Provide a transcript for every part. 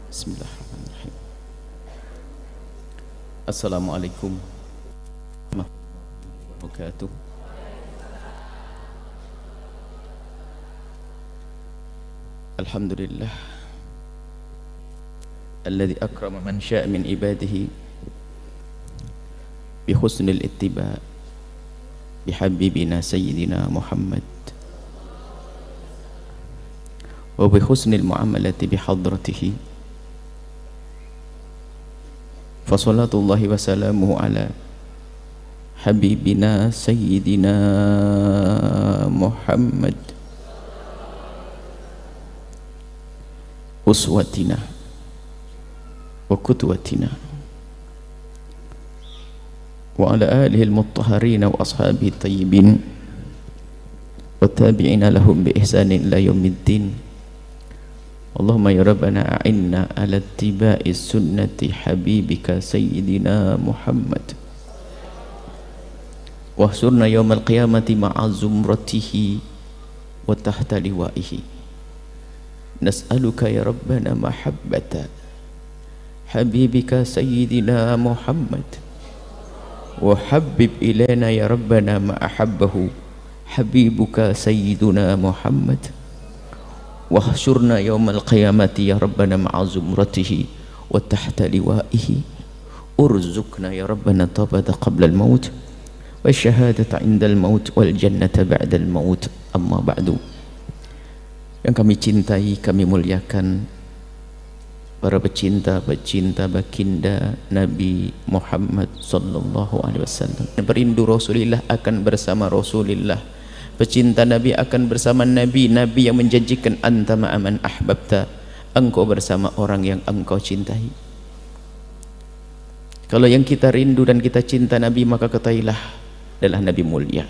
Bismillahirrahmanirrahim. Assalamualaikum warahmatullahi wabarakatuh. Alhamdulillah alladzi akrama man syaa min ibadihi bi husnil ittiba' bi habibina sayyidina Muhammad wa bi husnil muamalati bi hadratihi. Fa salatullahi wa salamuhu ala habibina sayyidina Muhammad uswatina wa qudwatina wa ala alihi al-mutahharina wa ashabihi tayyibin wa tabi'ina lahum bi ihsanin ila yaumiddin. Allahumma ya Rabbana a'inna ala ittiba'i sunnati habibika sayyidina Muhammad wahsurna yawmal qiyamati ma'a zumratihi wa tahta liwa'ihi. Nas'aluka ya Rabbana mahabbata habibika sayyidina Muhammad wa habib ilaina ya Rabbana ma ahabbahu habibuka sayyiduna Muhammad wahsyurna yawmal qiyamati ya Rabbana ma'a zumratihi wa tahta liwa'ihi. Urzukna ya Rabbana tabata qabla al-maut wa syahadata inda al-maut wal jannata ba'da al-maut. Amma ba'du. Yang kami cintai, kami muliakan para pecinta baginda Nabi Muhammad sallallahu alaihi wasallam. Perindu Rasulullah akan bersama Rasulullah, pecinta Nabi akan bersama Nabi yang menjanjikan anta ma'aman ahbabta, engkau bersama orang yang engkau cintai. Kalau yang kita rindu dan kita cinta Nabi, maka ketahuilah adalah Nabi mulia.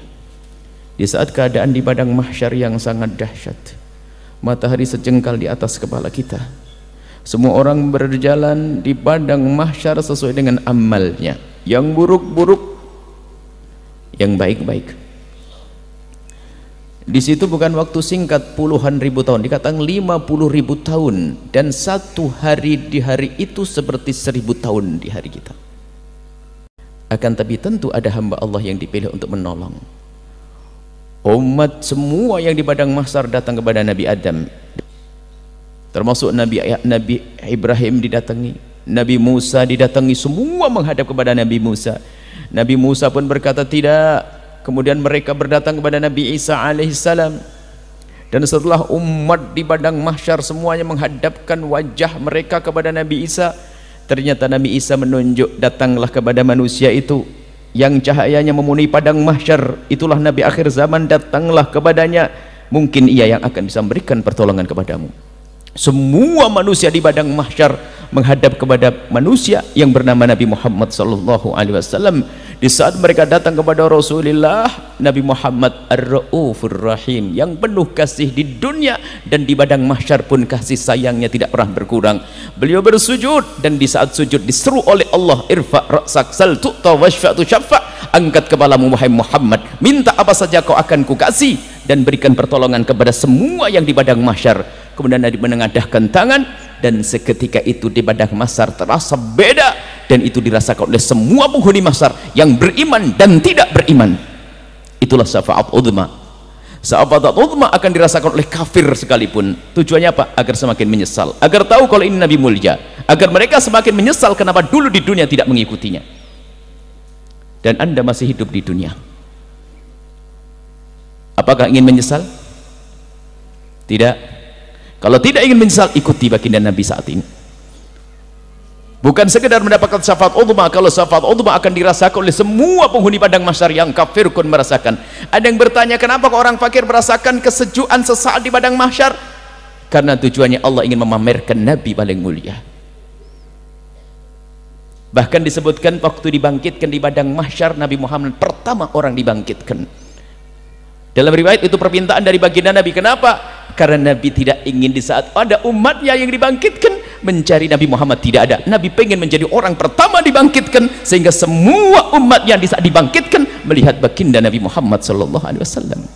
Di saat keadaan di padang mahsyar yang sangat dahsyat, matahari sejengkal di atas kepala kita, semua orang berjalan di padang mahsyar sesuai dengan amalnya, yang buruk-buruk, yang baik-baik. Di situ bukan waktu singkat puluhan ribu tahun, dikatakan 50.000 tahun, dan satu hari di hari itu seperti 1000 tahun di hari kita. Akan tapi tentu ada hamba Allah yang dipilih untuk menolong umat. Semua yang di padang mahsyar datang kepada Nabi Adam, termasuk Nabi Ibrahim didatangi, Nabi Musa didatangi, semua menghadap kepada Nabi Musa. Nabi Musa pun berkata tidak. Kemudian mereka berdatang kepada Nabi Isa alaihissalam, dan setelah umat di padang mahsyar semuanya menghadapkan wajah mereka kepada Nabi Isa, ternyata Nabi Isa menunjuk, datanglah kepada manusia itu yang cahayanya memenuhi padang mahsyar, itulah Nabi akhir zaman, datanglah kepadanya, mungkin ia yang akan bisa memberikan pertolongan kepadamu. Semua manusia di padang mahsyar menghadap kepada manusia yang bernama Nabi Muhammad sallallahu alaihi wasallam. Di saat mereka datang kepada Rasulullah, Nabi Muhammad Ar-Raufur Rahim, yang penuh kasih di dunia dan di padang mahsyar pun kasih sayangnya tidak pernah berkurang. Beliau bersujud, dan di saat sujud diseru oleh Allah, irfa' ra'sak sal tu'ta washfa'tu syafa', angkat kepalamu wahai Muhammad, minta apa saja kau akan kukasih, dan berikan pertolongan kepada semua yang di padang mahsyar. Kemudian Nabi menengadahkan tangan, dan seketika itu di padang mahsyar terasa beda, dan itu dirasakan oleh semua penghuni mahsyar yang beriman dan tidak beriman. Itulah syafaat uzma. Syafaat uzma akan dirasakan oleh kafir sekalipun. Tujuannya apa? Agar semakin menyesal, agar tahu kalau ini Nabi mulia, agar mereka semakin menyesal kenapa dulu di dunia tidak mengikutinya. Dan Anda masih hidup di dunia, apakah ingin menyesal? Tidak. Kalau tidak ingin menyesal, ikuti baginda Nabi saat ini. Bukan sekedar mendapatkan syafaat uzma, kalau syafaat uzma akan dirasakan oleh semua penghuni padang mahsyar, yang kafir pun merasakan. Ada yang bertanya, kenapa orang fakir merasakan kesejukan sesaat di padang mahsyar? Karena tujuannya Allah ingin memamerkan Nabi paling mulia. Bahkan disebutkan waktu dibangkitkan di padang mahsyar, Nabi Muhammad pertama orang dibangkitkan. Dalam riwayat itu permintaan dari baginda Nabi. Kenapa? Karena Nabi tidak ingin di saat ada umatnya yang dibangkitkan mencari Nabi Muhammad, tidak ada. Nabi pengen menjadi orang pertama dibangkitkan, sehingga semua umat yang di saat dibangkitkan melihat baginda Nabi Muhammad sallallahu alaihi wasallam.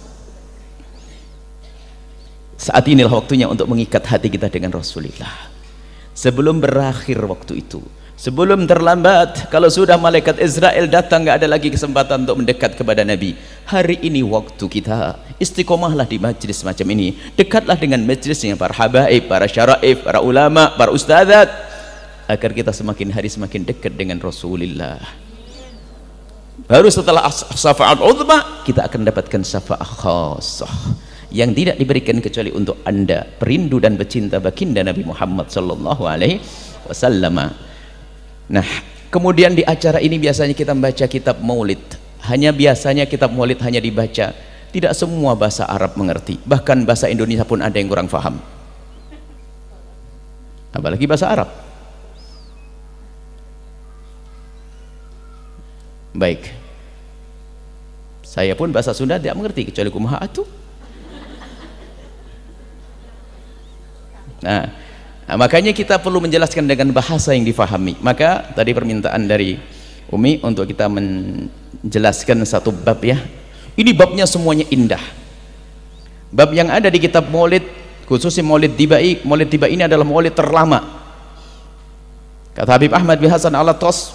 Saat inilah waktunya untuk mengikat hati kita dengan Rasulullah. sebelum berakhir waktu itu, sebelum terlambat. Kalau sudah malaikat Israel datang, nggak ada lagi kesempatan untuk mendekat kepada Nabi. Hari ini waktu kita, istiqomahlah di majlis macam ini, dekatlah dengan majlisnya para habaib, para syaraif, para ulama, para ustadzat, agar kita semakin hari semakin dekat dengan Rasulullah. Baru setelah syafa'at uzma, kita akan dapatkan syafa'ah khassah yang tidak diberikan kecuali untuk Anda, perindu dan pecinta baginda Nabi Muhammad sallallahu alaihi wasallam. Nah, kemudian di acara ini biasanya kita membaca kitab maulid. Biasanya kitab maulid hanya dibaca, tidak semua bahasa Arab mengerti, bahkan bahasa Indonesia pun ada yang kurang paham, apalagi bahasa Arab. Baik, saya pun bahasa Sunda tidak mengerti kecuali kumaha atuh. Nah, makanya kita perlu menjelaskan dengan bahasa yang difahami. Maka tadi permintaan dari Umi untuk kita menjelaskan satu bab ya. Ini babnya semuanya indah. Bab yang ada di kitab maulid, khususnya maulid tibai. Maulid tibai ini adalah maulid terlama. Kata Habib Ahmad bin Hasan Al-Attas,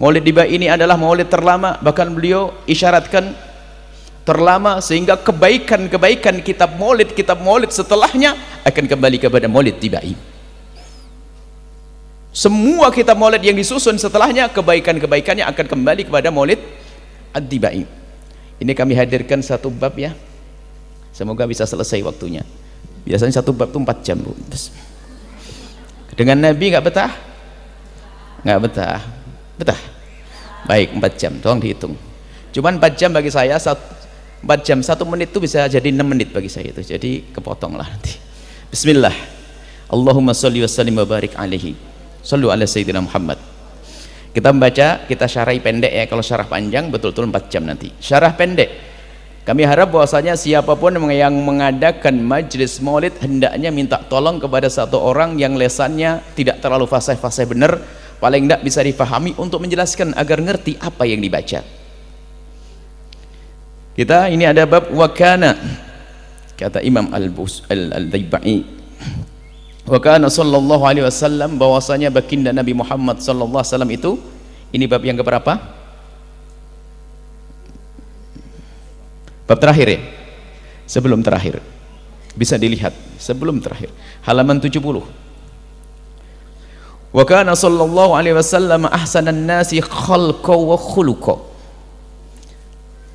maulid tibai ini adalah maulid terlama. Bahkan beliau isyaratkan terlama sehingga kebaikan-kebaikan kitab maulid setelahnya akan kembali kepada maulid tibai. Semua kitab maulid yang disusun setelahnya, kebaikan-kebaikannya akan kembali kepada maulid ad-tibai. Ini kami hadirkan satu bab ya, semoga bisa selesai waktunya. Biasanya satu bab itu 4 jam Bu. Dengan Nabi nggak betah? Nggak betah. Betah? Baik, 4 jam, tolong dihitung. Cuman 4 jam bagi saya, 4 jam 1 menit itu bisa jadi 6 menit bagi saya itu, jadi kepotong lah nanti. Bismillah. Allahumma sholli wa sallim wa barik alaihi. Shallu ala sayyidina Muhammad. Kita membaca, kita syarahi pendek ya. Kalau syarah panjang betul-betul 4 jam nanti. Syarah pendek, kami harap bahwasanya siapapun yang mengadakan majlis maulid hendaknya minta tolong kepada satu orang yang lesannya tidak terlalu fasih-fasih benar, paling tidak bisa difahami untuk menjelaskan agar ngerti apa yang dibaca. Kita ini ada bab wakana, kata Imam Al-Dhaibai, wakana sallallahu alaihi wasallam, bahwasanya baginda Nabi Muhammad sallallahu alaihi wasallam itu, ini bab yang keberapa? Bab terakhir ya? Sebelum terakhir, bisa dilihat sebelum terakhir, halaman 70. Wakana sallallahu alaihi wasallam ahsanan nasi khalqa wa khuluqa.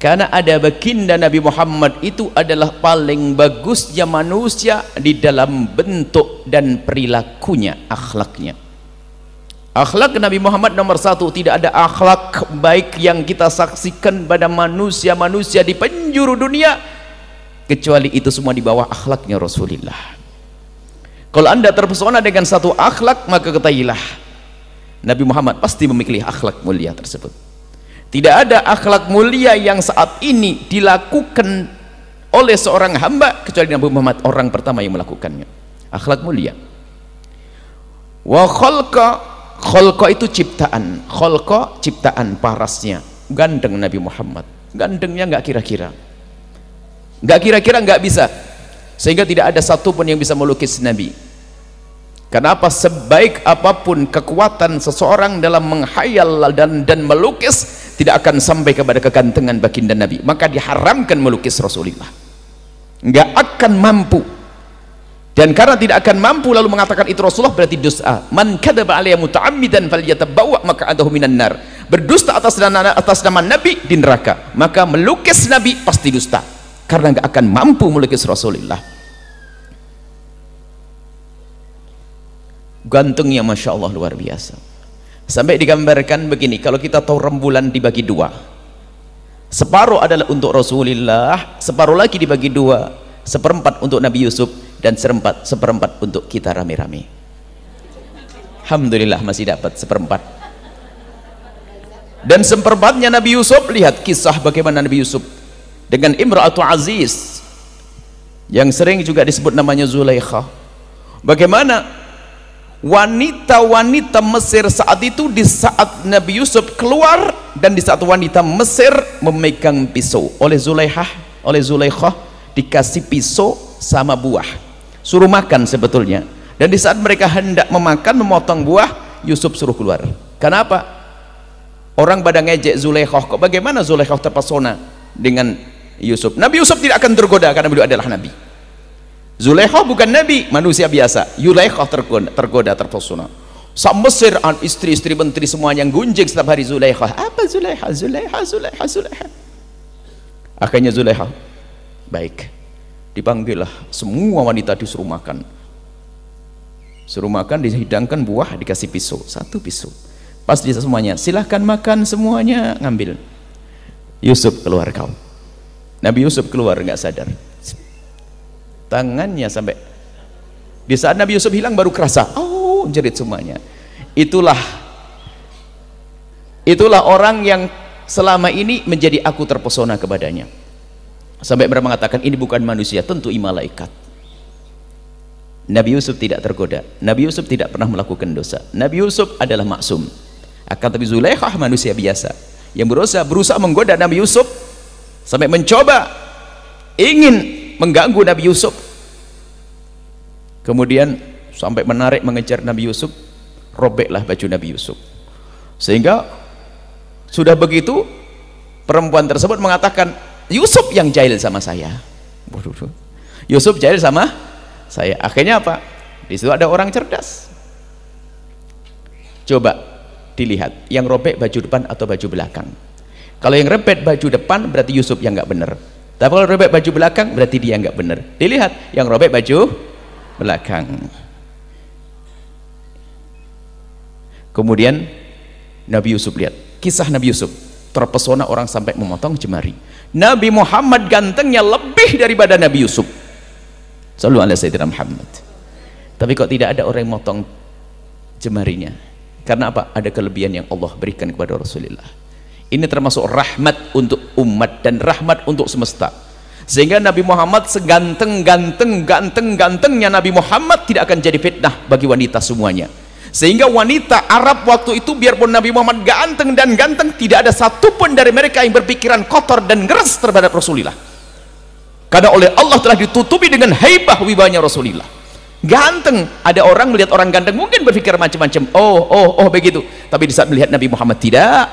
Karena ada baginda Nabi Muhammad itu adalah paling bagusnya manusia di dalam bentuk dan perilakunya, akhlaknya. Akhlak Nabi Muhammad nomor 1. Tidak ada akhlak baik yang kita saksikan pada manusia-manusia di penjuru dunia kecuali itu semua di bawah akhlaknya Rasulullah. Kalau Anda terpesona dengan satu akhlak, maka ketahuilah Nabi Muhammad pasti memiliki akhlak mulia tersebut. Tidak ada akhlak mulia yang saat ini dilakukan oleh seorang hamba kecuali Nabi Muhammad orang pertama yang melakukannya. Akhlak mulia. Wa khalqa itu ciptaan. Khalqa ciptaan, parasnya. Gandeng Nabi Muhammad. Gandengnya nggak kira-kira. Nggak kira-kira, nggak bisa. Sehingga tidak ada satupun yang bisa melukis Nabi. Kenapa? Sebaik apapun kekuatan seseorang dalam menghayal dan melukis, tidak akan sampai kepada kegantengan baginda Nabi. Maka diharamkan melukis Rasulullah. Nggak akan mampu. Dan karena tidak akan mampu lalu mengatakan itu Rasulullah, berarti dosa. Man kadzaba alayya muta'ammidan falyatabawwa maq'adahu minan nar. Berdusta atas nama Nabi di neraka. Maka melukis Nabi pasti dusta. Karena nggak akan mampu melukis Rasulullah. Gantengnya Masya Allah luar biasa, sampai digambarkan begini, kalau kita tahu rembulan dibagi 2, separuh adalah untuk Rasulullah, separuh lagi dibagi 2, seperempat untuk Nabi Yusuf dan seperempat untuk kita rame-rame. Alhamdulillah masih dapat seperempat. Dan seperempatnya Nabi Yusuf, lihat kisah bagaimana Nabi Yusuf dengan Imra'atu Aziz yang sering juga disebut namanya Zulaikha. Bagaimana wanita-wanita Mesir saat itu, di saat Nabi Yusuf keluar dan di saat wanita Mesir memegang pisau, oleh Zulaikha dikasih pisau sama buah, suruh makan sebetulnya. Dan di saat mereka hendak memakan, memotong buah, Yusuf suruh keluar. Kenapa? Orang pada ngejek Zulaikha, kok bagaimana Zulaikha terpesona dengan Yusuf? Nabi Yusuf tidak akan tergoda karena beliau adalah nabi. Zulaikha bukan nabi, manusia biasa. Zulaikha tergoda, terpesona. Sak Mesir, istri-istri menteri semuanya yang gunjing setiap hari Zulaikha. Apa Zulaikha? Zulaikha, Zulaikha, Zulaikha. Akhirnya Zulaikha, baik, dipanggillah semua wanita, disuruh makan. Suruh makan, dihidangkan buah, dikasih pisau, satu pisau. Pas dia semuanya, silahkan makan semuanya, ngambil. Yusuf, keluar kau. Nabi Yusuf keluar nggak sadar. Tangannya sampai, di saat Nabi Yusuf hilang baru kerasa, oh, jerit semuanya. Itulah orang yang selama ini menjadi aku terpesona kepadanya. Sampai mereka mengatakan ini bukan manusia, tentu malaikat. Nabi Yusuf tidak tergoda. Nabi Yusuf tidak pernah melakukan dosa. Nabi Yusuf adalah maksum. Akan tapi Zulaikha manusia biasa yang berusaha menggoda Nabi Yusuf sampai mencoba ingin mengganggu Nabi Yusuf. Kemudian sampai menarik mengejar Nabi Yusuf, robeklah baju Nabi Yusuf. Sehingga sudah begitu perempuan tersebut mengatakan, Yusuf yang jahil sama saya. Yusuf jahil sama saya. Akhirnya apa? Di situ ada orang cerdas. Coba dilihat, yang robek baju depan atau baju belakang. Kalau yang robek baju depan berarti Yusuf yang nggak benar. Tapi kalau robek baju belakang berarti dia nggak benar. Dilihat yang robek baju belakang. Kemudian Nabi Yusuf, lihat kisah Nabi Yusuf, terpesona orang sampai memotong jemari. Nabi Muhammad gantengnya lebih daripada Nabi Yusuf. Sallallahu alaihi wasallam Muhammad. Tapi kok tidak ada orang yang motong jemarinya? Karena apa? Ada kelebihan yang Allah berikan kepada Rasulullah. Ini termasuk rahmat untuk umat dan rahmat untuk semesta. Sehingga Nabi Muhammad seganteng-gantengnya Nabi Muhammad tidak akan jadi fitnah bagi wanita semuanya. Sehingga wanita Arab waktu itu, biarpun Nabi Muhammad ganteng dan ganteng, tidak ada satupun dari mereka yang berpikiran kotor dan ngeres terhadap Rasulullah. Karena oleh Allah telah ditutupi dengan haibah wibawanya Rasulullah. Ganteng, ada orang melihat orang ganteng mungkin berpikir macam-macam, oh begitu. Tapi di saat melihat Nabi Muhammad tidak,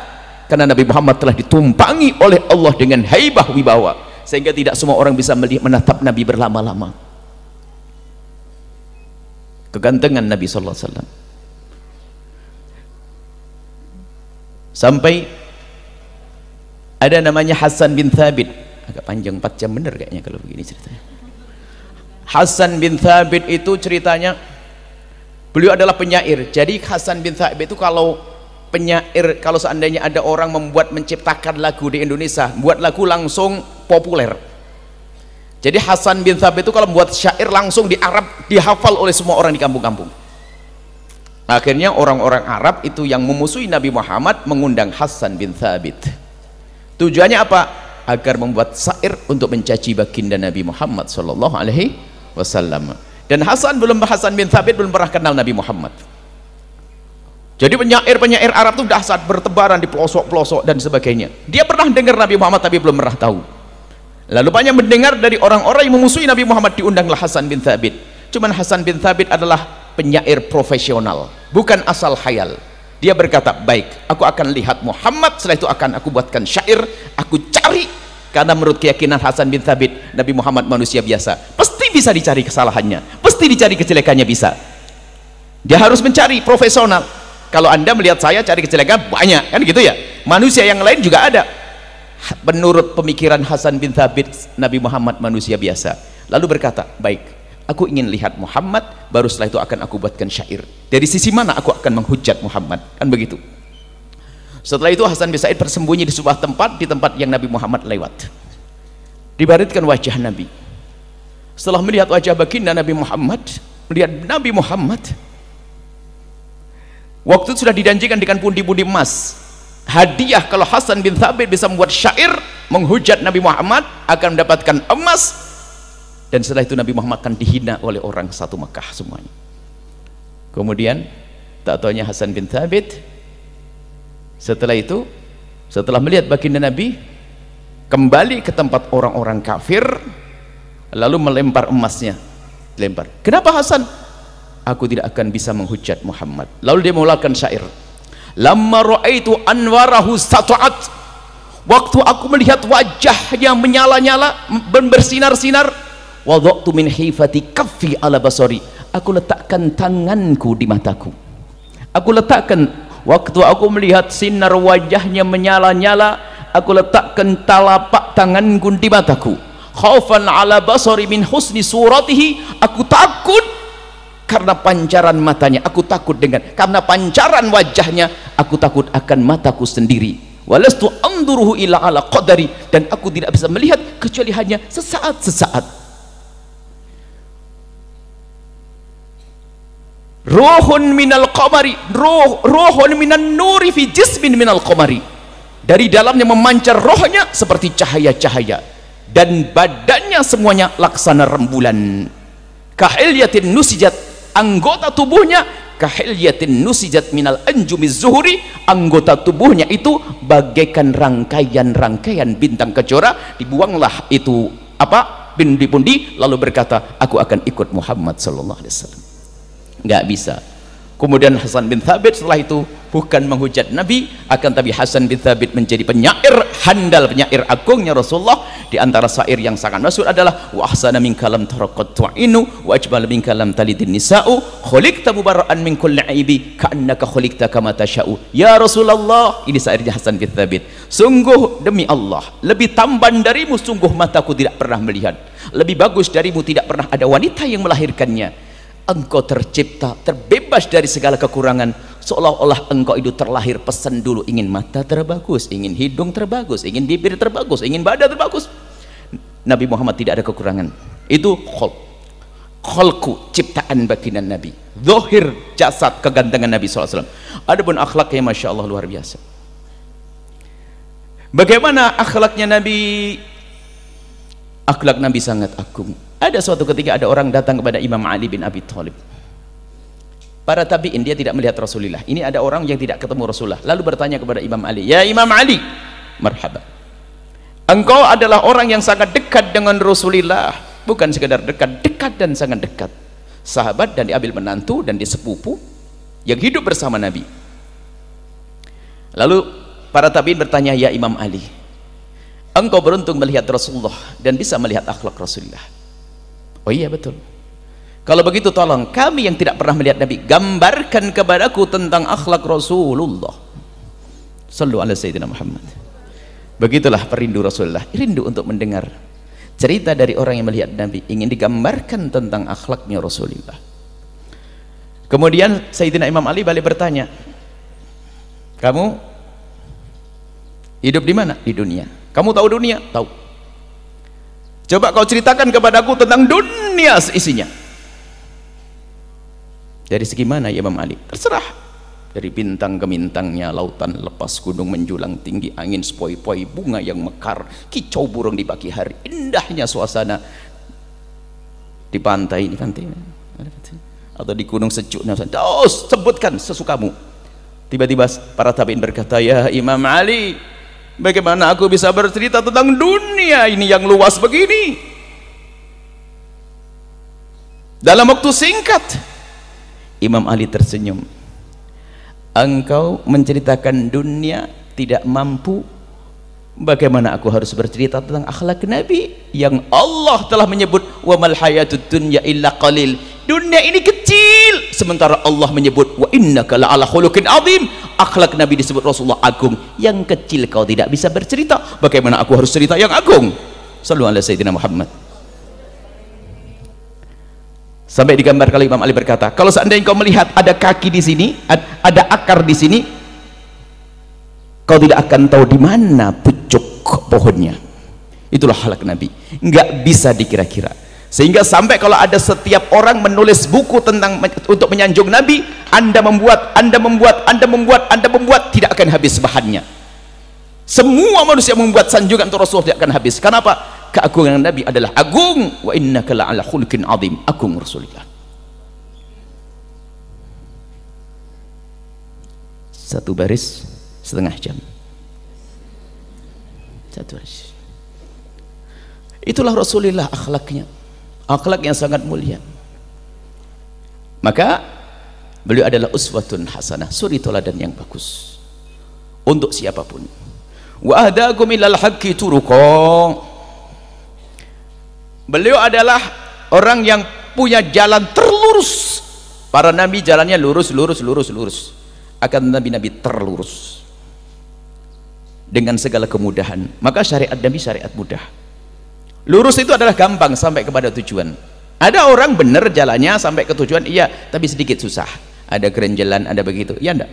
karena Nabi Muhammad telah ditumpangi oleh Allah dengan haibah wibawa, sehingga tidak semua orang bisa melihat, menatap Nabi berlama-lama. Kegantengan Nabi sallallahu alaihi wasallam. Sampai ada namanya Hasan bin Thabit, agak panjang 4 jam bener kayaknya kalau begini ceritanya. Hasan bin Thabit itu ceritanya, beliau adalah penyair. Jadi Hasan bin Thabit itu kalau penyair, kalau seandainya ada orang menciptakan lagu di Indonesia, buat lagu langsung populer. Jadi Hasan bin Thabit itu kalau membuat syair langsung di Arab dihafal oleh semua orang di kampung-kampung. Akhirnya orang-orang Arab itu yang memusuhi Nabi Muhammad mengundang Hasan bin Thabit. Tujuannya apa? Agar membuat syair untuk mencaci baginda Nabi Muhammad sallallahu alaihi wasallam. Dan Hasan bin Thabit belum pernah kenal Nabi Muhammad. Jadi penyair-penyair Arab itu dahsyat, bertebaran di pelosok-pelosok dan sebagainya. Dia pernah dengar Nabi Muhammad tapi belum pernah tahu. Lalu banyak mendengar dari orang-orang yang memusuhi Nabi Muhammad, diundanglah Hasan bin Thabit. Cuman Hasan bin Thabit adalah penyair profesional, bukan asal khayal. Dia berkata, baik, aku akan lihat Muhammad, setelah itu akan aku buatkan syair, aku cari. Karena menurut keyakinan Hasan bin Thabit, Nabi Muhammad manusia biasa, pasti bisa dicari kesalahannya, pasti dicari kejelekannya, bisa. Dia harus mencari, profesional. Kalau Anda melihat saya cari kejelekan banyak, kan gitu ya. Manusia yang lain juga ada. Menurut pemikiran Hasan bin Thabit, Nabi Muhammad manusia biasa. Lalu berkata, baik, aku ingin lihat Muhammad, baru setelah itu akan aku buatkan syair. Dari sisi mana aku akan menghujat Muhammad, kan begitu. Setelah itu Hasan bin Sa'id bersembunyi di sebuah tempat, di tempat yang Nabi Muhammad lewat. Dibaritkan wajah Nabi. Setelah melihat wajah baginda Nabi Muhammad, melihat Nabi Muhammad, waktu itu sudah dijanjikan dengan pundi-pundi emas, hadiah kalau Hasan bin Thabit bisa membuat syair menghujat Nabi Muhammad akan mendapatkan emas. Dan setelah itu Nabi Muhammad akan dihina oleh orang satu Mekah semuanya. Kemudian tak taunya Hasan bin Thabit setelah itu, setelah melihat baginda Nabi, kembali ke tempat orang-orang kafir, lalu melempar emasnya. Dilempar. Kenapa Hasan? aku tidak akan bisa menghujat Muhammad. Lalu dia mengeluarkan syair, lamma ra'aitu anwarahu sata'at, waktu aku melihat wajahnya menyala-nyala, bersinar-sinar, wada'tu min hifati kaffi ala basari, aku letakkan tanganku di mataku. Aku letakkan, waktu aku melihat sinar wajahnya menyala-nyala, aku letakkan telapak tanganku di mataku. Khaufan ala basari min husni suratihi, aku takut karena pancaran matanya, aku takut karena pancaran wajahnya, aku takut akan mataku sendiri. Walastu anduruhu ila ala qadari, dan aku tidak bisa melihat kecuali hanya sesaat-sesaat. Ruhun minal qamari, ruhun minan nuri fi jismin minal qamari, dari dalamnya memancar rohnya seperti cahaya-cahaya, dan badannya semuanya laksana rembulan. Kahilyatin nusijat, anggota tubuhnya kahilyatin nusijat minal anjumiz zuhuri, anggota tubuhnya itu bagaikan rangkaian-rangkaian bintang kejora. Dibuanglah itu pundi-pundi, lalu berkata, aku akan ikut Muhammad sallallahu alaihi wasallam. Nggak bisa. Kemudian Hasan bin Thabit setelah itu bukan menghujat Nabi, akan tapi Hasan bin Thabit menjadi penyair handal, penyair agungnya Rasulullah. Di antara syair yang sangat masyhur adalah wa ahsana min kalam taraqat tu'inu wa ajmal min kalam talidin nisa'u khuliqta mubarra'an min kulli aibi ka'annaka khuliqta kama tasha'u. Ya Rasulullah, ini syairnya Hasan bin Thabit, sungguh demi Allah, lebih tampan darimu sungguh mataku tidak pernah melihat, lebih bagus darimu tidak pernah ada wanita yang melahirkannya. Engkau tercipta terbebas dari segala kekurangan, seolah-olah engkau itu terlahir pesan dulu, ingin mata terbagus, ingin hidung terbagus, ingin bibir terbagus, ingin badan terbagus. Nabi Muhammad tidak ada kekurangan. Itu kholku, ciptaan baginda Nabi, zahir jasad kegantengan Nabi SAW. Adapun akhlaknya Masya Allah luar biasa. Bagaimana akhlaknya Nabi? Akhlak Nabi sangat agung. Ada suatu ketika ada orang datang kepada Imam Ali bin Abi Thalib. Para tabi'in, dia tidak melihat Rasulullah. Ini ada orang yang tidak ketemu Rasulullah, lalu bertanya kepada Imam Ali, ya Imam Ali, marhaba, engkau adalah orang yang sangat dekat dengan Rasulullah, bukan sekedar dekat, dekat dan sangat dekat, sahabat dan diambil menantu dan disepupu yang hidup bersama Nabi. Lalu para tabi'in bertanya, ya Imam Ali, engkau beruntung melihat Rasulullah dan bisa melihat akhlak Rasulullah. Oh iya betul. Kalau begitu tolong kami yang tidak pernah melihat Nabi, gambarkan kepadaku tentang akhlak Rasulullah. Sallu ala Sayyidina Muhammad. Begitulah perindu Rasulullah, rindu untuk mendengar cerita dari orang yang melihat Nabi, ingin digambarkan tentang akhlaknya Rasulullah. Kemudian Sayyidina Imam Ali balik bertanya, kamu hidup di mana? Di dunia. Kamu tahu dunia? Tahu. Coba kau ceritakan kepadaku tentang dunia seisinya. Dari segi mana ya Imam Ali? Terserah. Dari bintang ke bintangnya, lautan lepas, gunung menjulang tinggi, angin sepoi-poi, bunga yang mekar, kicau burung di pagi hari, indahnya suasana di pantai, atau di gunung sejuk. Oh, sebutkan sesukamu. Tiba-tiba para tabi'in berkata, ya Imam Ali, bagaimana aku bisa bercerita tentang dunia ini yang luas begini dalam waktu singkat? Imam Ali tersenyum. Engkau menceritakan dunia tidak mampu, bagaimana aku harus bercerita tentang akhlak Nabi yang Allah telah menyebut wa mal hayatud dunya illa qalil, dunia ini kecil, sementara Allah menyebut wa innaka la'ala khuluqin azim, akhlak Nabi disebut Rasulullah agung, yang kecil kau tidak bisa bercerita, bagaimana aku harus cerita yang agung? Sallu ala Sayyidina Muhammad. Sampai digambar kalau Imam Ali berkata, kalau seandainya kau melihat ada kaki di sini, ada akar di sini, kau tidak akan tahu di mana pucuk pohonnya. Itulah akhlak Nabi, nggak bisa dikira-kira. Sehingga sampai kalau ada setiap orang menulis buku tentang untuk menyanjung Nabi, Anda membuat, tidak akan habis bahannya. Semua manusia membuat sanjungan untuk Rasulullah tidak akan habis. Kenapa? Keagungan Nabi adalah agung. Wa innaka la'ala khuluqin azim, agung Rasulullah. Satu baris setengah jam. Satu baris. Itulah Rasulullah akhlaknya. Akhlak yang sangat mulia. Maka beliau adalah uswatun hasanah, suri teladan yang bagus untuk siapapun. Wa ahdakum ilal haqqi turuqa. Beliau adalah orang yang punya jalan terlurus. Para nabi jalannya lurus. Akan nabi-nabi terlurus dengan segala kemudahan. Maka syariat nabi syariat mudah. Lurus itu adalah gampang sampai kepada tujuan. Ada orang benar jalannya sampai ke tujuan, iya, tapi sedikit susah. Ada gerenjelan, ada begitu, ya enggak?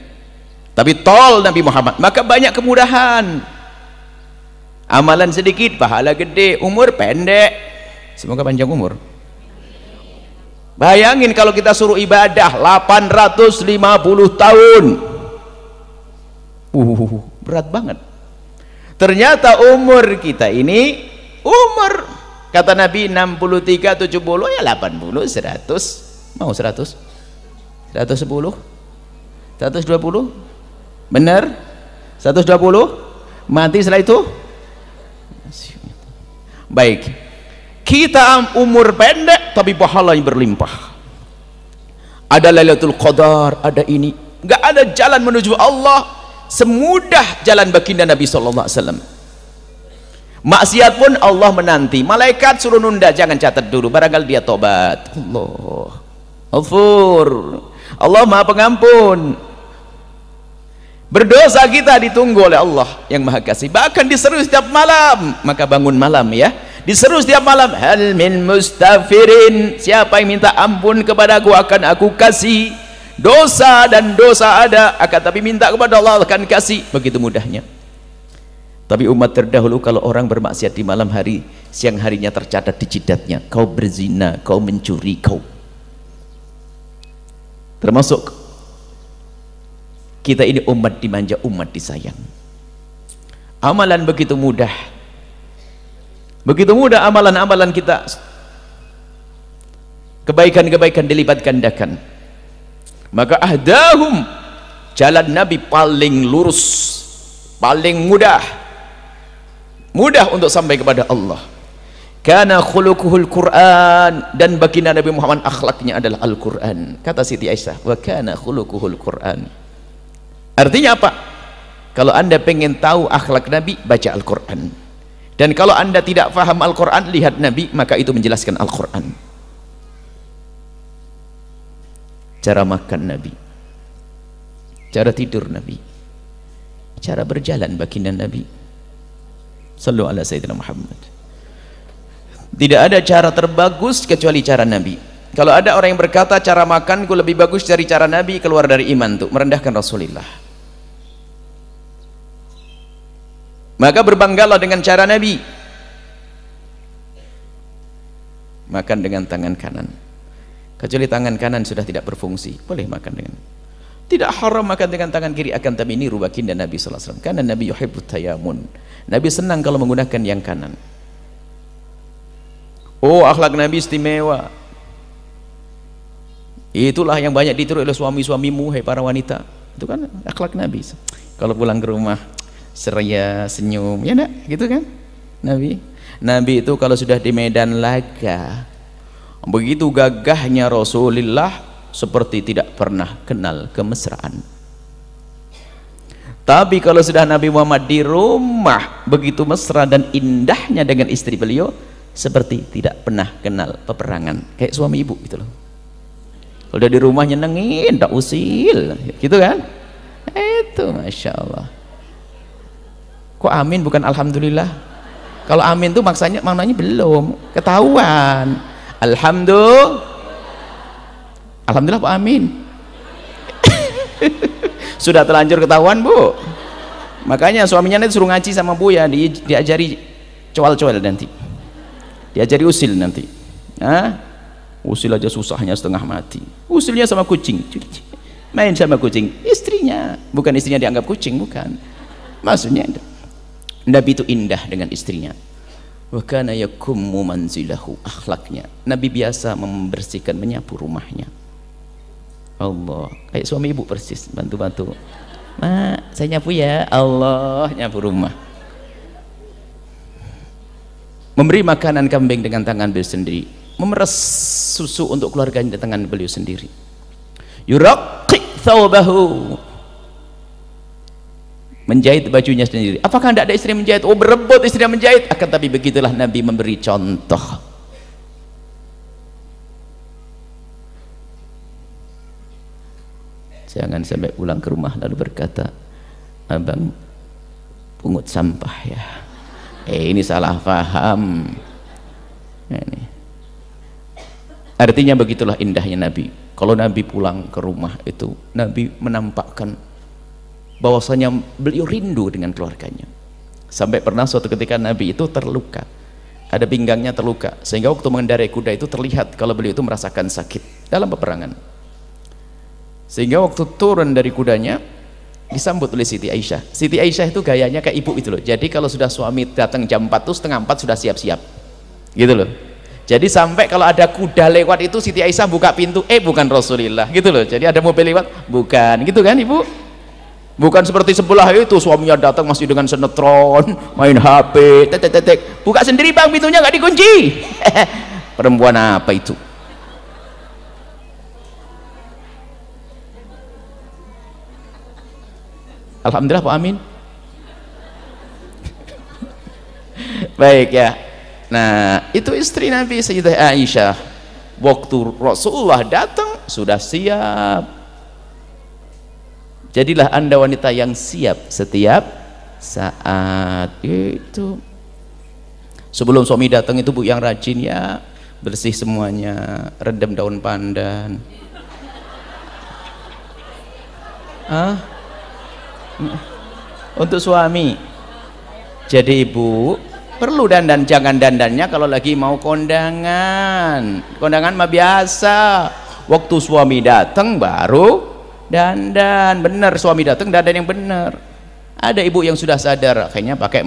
Tapi tol Nabi Muhammad, maka banyak kemudahan. Amalan sedikit, pahala gede, umur pendek. Semoga panjang umur. Bayangin kalau kita suruh ibadah 850 tahun. Berat banget. Ternyata umur kita ini, umur kata Nabi 63, 70, ya 80, 100. Mau 100? 110? 120? Benar? 120? Mati setelah itu? Baik. Kita umur pendek tapi pahalanya berlimpah. Ada Lailatul Qadar, ada ini. Enggak ada jalan menuju Allah semudah jalan baginda Nabi sallallahu alaihi wasallam. Maksiat pun Allah menanti. Malaikat suruh nunda, jangan catat dulu, barangkali dia tobat. Allah Ghafur, Allah Maha Pengampun. Berdosa kita ditunggu oleh Allah yang Maha Kasih. Bahkan diseru setiap malam, maka bangun malam ya. Diseru setiap malam, hal min mustaghfirin, siapa yang minta ampun kepadaku akan aku kasih. Dosa dan dosa ada, akan tapi minta kepada Allah akan kasih. Begitu mudahnya. Tapi umat terdahulu kalau orang bermaksiat di malam hari, siang harinya tercatat di jidatnya, kau berzina, kau mencuri, kau. Termasuk kita ini umat dimanja, umat disayang. Amalan begitu mudah. Begitu mudah amalan-amalan kita. Kebaikan-kebaikan dilipat gandakan. Maka ahdahum, jalan Nabi paling lurus, paling mudah. Mudah untuk sampai kepada Allah. Kana khuluquhul Quran, dan baginda Nabi Muhammad akhlaknya adalah Al-Quran. Kata Siti Aisyah, wa kana khuluquhul Quran. Artinya apa? Kalau anda pengen tahu akhlak Nabi, baca Al-Quran. Dan kalau anda tidak faham Al-Quran, lihat Nabi, maka itu menjelaskan Al-Quran. Cara makan Nabi, cara tidur Nabi, cara berjalan baginda Nabi. Sallu ala Sayyidina Muhammad. Tidak ada cara terbagus kecuali cara Nabi. Kalau ada orang yang berkata cara makanku lebih bagus dari cara Nabi, keluar dari iman tuh, merendahkan Rasulullah. Maka berbanggalah dengan cara Nabi. Makan dengan tangan kanan. Kecuali tangan kanan sudah tidak berfungsi, boleh makan dengan. Tidak haram makan dengan tangan kiri, akan tapi ini baginda Nabi sallallahu alaihi wasallam. Karena Nabi yuhibbut tayamun. Nabi senang kalau menggunakan yang kanan. Oh, akhlak Nabi istimewa. Itulah yang banyak ditiru oleh suami-suamimu, hai para wanita. Itu kan akhlak Nabi. Kalau pulang ke rumah ceria, senyum, ya enggak? Gitu kan? Nabi itu kalau sudah di medan laga, begitu gagahnya Rasulullah, seperti tidak pernah kenal kemesraan. Tapi kalau sudah Nabi Muhammad di rumah, begitu mesra dan indahnya dengan istri beliau, seperti tidak pernah kenal peperangan. Kayak suami ibu gitu loh. Kalau udah di rumah nyenengin, tak usil, gitu kan? Itu Masya Allah. Kok amin bukan alhamdulillah? Kalau amin tuh maknanya belum ketahuan. Alhamdulillah Pak amin. Sudah terlanjur ketahuan Bu. Makanya suaminya nanti suruh ngaji sama Bu ya, diajari coal-coal nanti, diajari usil nanti. Usil aja susahnya setengah mati. Usilnya sama kucing, main sama kucing, istrinya, bukan istrinya dianggap kucing, bukan. Maksudnya Nabi itu indah dengan istrinya. Wa kana yakummu manzilahu, akhlaknya Nabi biasa membersihkan, menyapu rumahnya. Allah, kayak suami ibu persis, bantu-bantu. Mak, saya nyapu ya. Allah, nyapu rumah. Memberi makanan kambing dengan tangan beliau sendiri, memeras susu untuk keluarganya dengan tangan beliau sendiri. Yuraqqiq thawbahu, menjahit bajunya sendiri. Apakah tidak ada istri menjahit? Oh, berebut istri menjahit. Akan tapi begitulah Nabi memberi contoh. Jangan sampai pulang ke rumah lalu berkata, abang pungut sampah ya. Ini salah paham. Ini. Artinya begitulah indahnya Nabi. Kalau Nabi pulang ke rumah itu, Nabi menampakkan bahwasanya beliau rindu dengan keluarganya. Sampai pernah suatu ketika Nabi itu terluka, ada pinggangnya terluka, sehingga waktu mengendarai kuda itu terlihat kalau beliau itu merasakan sakit dalam peperangan. Sehingga waktu turun dari kudanya disambut oleh Siti Aisyah. Siti Aisyah itu gayanya kayak ibu itu loh. Jadi kalau sudah suami datang jam 4 tuh setengah 4 sudah siap-siap gitu loh. Jadi sampai kalau ada kuda lewat itu Siti Aisyah buka pintu, bukan Rasulullah gitu loh. Jadi ada mobil lewat, bukan gitu kan ibu. Bukan seperti sebelah itu suaminya datang masih dengan sinetron, main HP, tetek. Buka sendiri bang, pintunya nggak dikunci. Perempuan apa itu? Alhamdulillah Pak Amin. Baik ya. Nah, itu istri Nabi Sayyidah Aisyah. Waktu Rasulullah datang sudah siap. Jadilah Anda wanita yang siap setiap saat. Itu. Sebelum suami datang itu Bu yang rajin ya, bersih semuanya, redam daun pandan. Untuk suami. Jadi ibu perlu dandan, jangan dandannya kalau lagi mau kondangan. Kondangan mah biasa. Waktu suami datang baru dandan. Benar, suami datang dandan yang benar. Ada ibu yang sudah sadar akhirnya pakai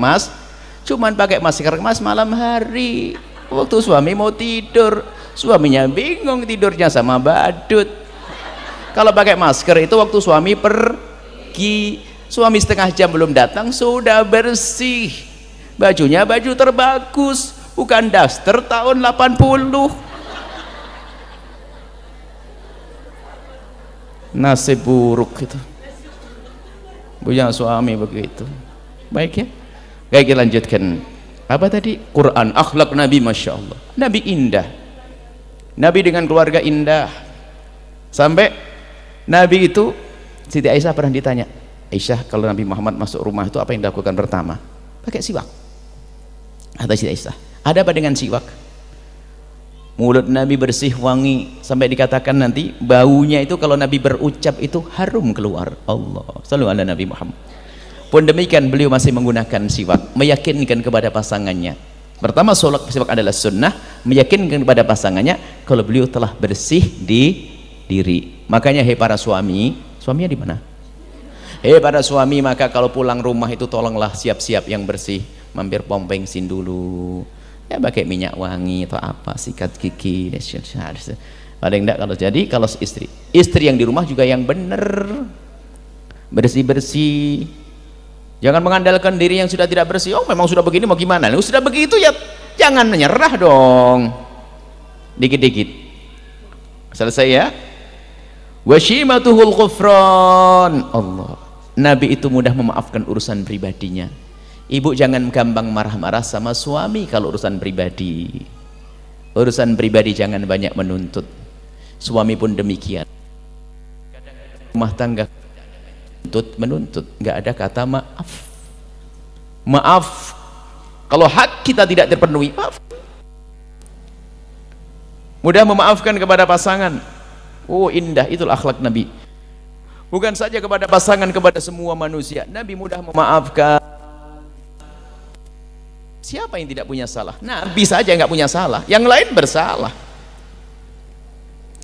cuman pakai masker emas malam hari. Waktu suami mau tidur, suaminya bingung tidurnya sama badut. Kalau pakai masker itu waktu suami pergi, suami setengah jam belum datang sudah bersih, bajunya baju terbagus, bukan daster tahun 80. Nasib buruk itu punya suami begitu. Baik ya, baik kita lanjutkan. Apa tadi? Quran, akhlak Nabi, Masya Allah. Nabi indah, Nabi dengan keluarga indah. Sampai Nabi itu, Siti Aisyah pernah ditanya, Aisyah kalau Nabi Muhammad masuk rumah itu apa yang dilakukan pertama? Pakai siwak. Kata Siti Aisyah, ada apa dengan siwak? Mulut Nabi bersih wangi, sampai dikatakan nanti baunya itu kalau Nabi berucap itu harum keluar. Allah, shallu ala Nabi Muhammad. Pun demikian beliau masih menggunakan siwak, meyakinkan kepada pasangannya. Pertama, sholat siwak adalah sunnah, meyakinkan kepada pasangannya kalau beliau telah bersih di diri. Makanya hei para suami, suaminya di mana? Hei para suami, maka kalau pulang rumah itu tolonglah siap-siap yang bersih, mampir pom bensin dulu. Ya pakai minyak wangi atau apa, sikat gigi. Paling enggak kalau istri yang di rumah juga yang benar, bersih-bersih. Jangan mengandalkan diri yang sudah tidak bersih. Oh memang sudah begini mau gimana? Sudah begitu ya jangan menyerah dong. Dikit-dikit. Selesai ya. Washimatuhul ghufran. Allah. Nabi itu mudah memaafkan urusan pribadinya. Ibu jangan gampang marah-marah sama suami kalau urusan pribadi. Urusan pribadi jangan banyak menuntut. Suami pun demikian. Rumah tangga menuntut, nggak ada kata maaf. Kalau hak kita tidak terpenuhi, maaf. Mudah memaafkan kepada pasangan. Oh indah, itulah akhlak Nabi. Bukan saja kepada pasangan, kepada semua manusia. Nabi mudah memaafkan. Siapa yang tidak punya salah? Nabi saja nggak punya salah, yang lain bersalah.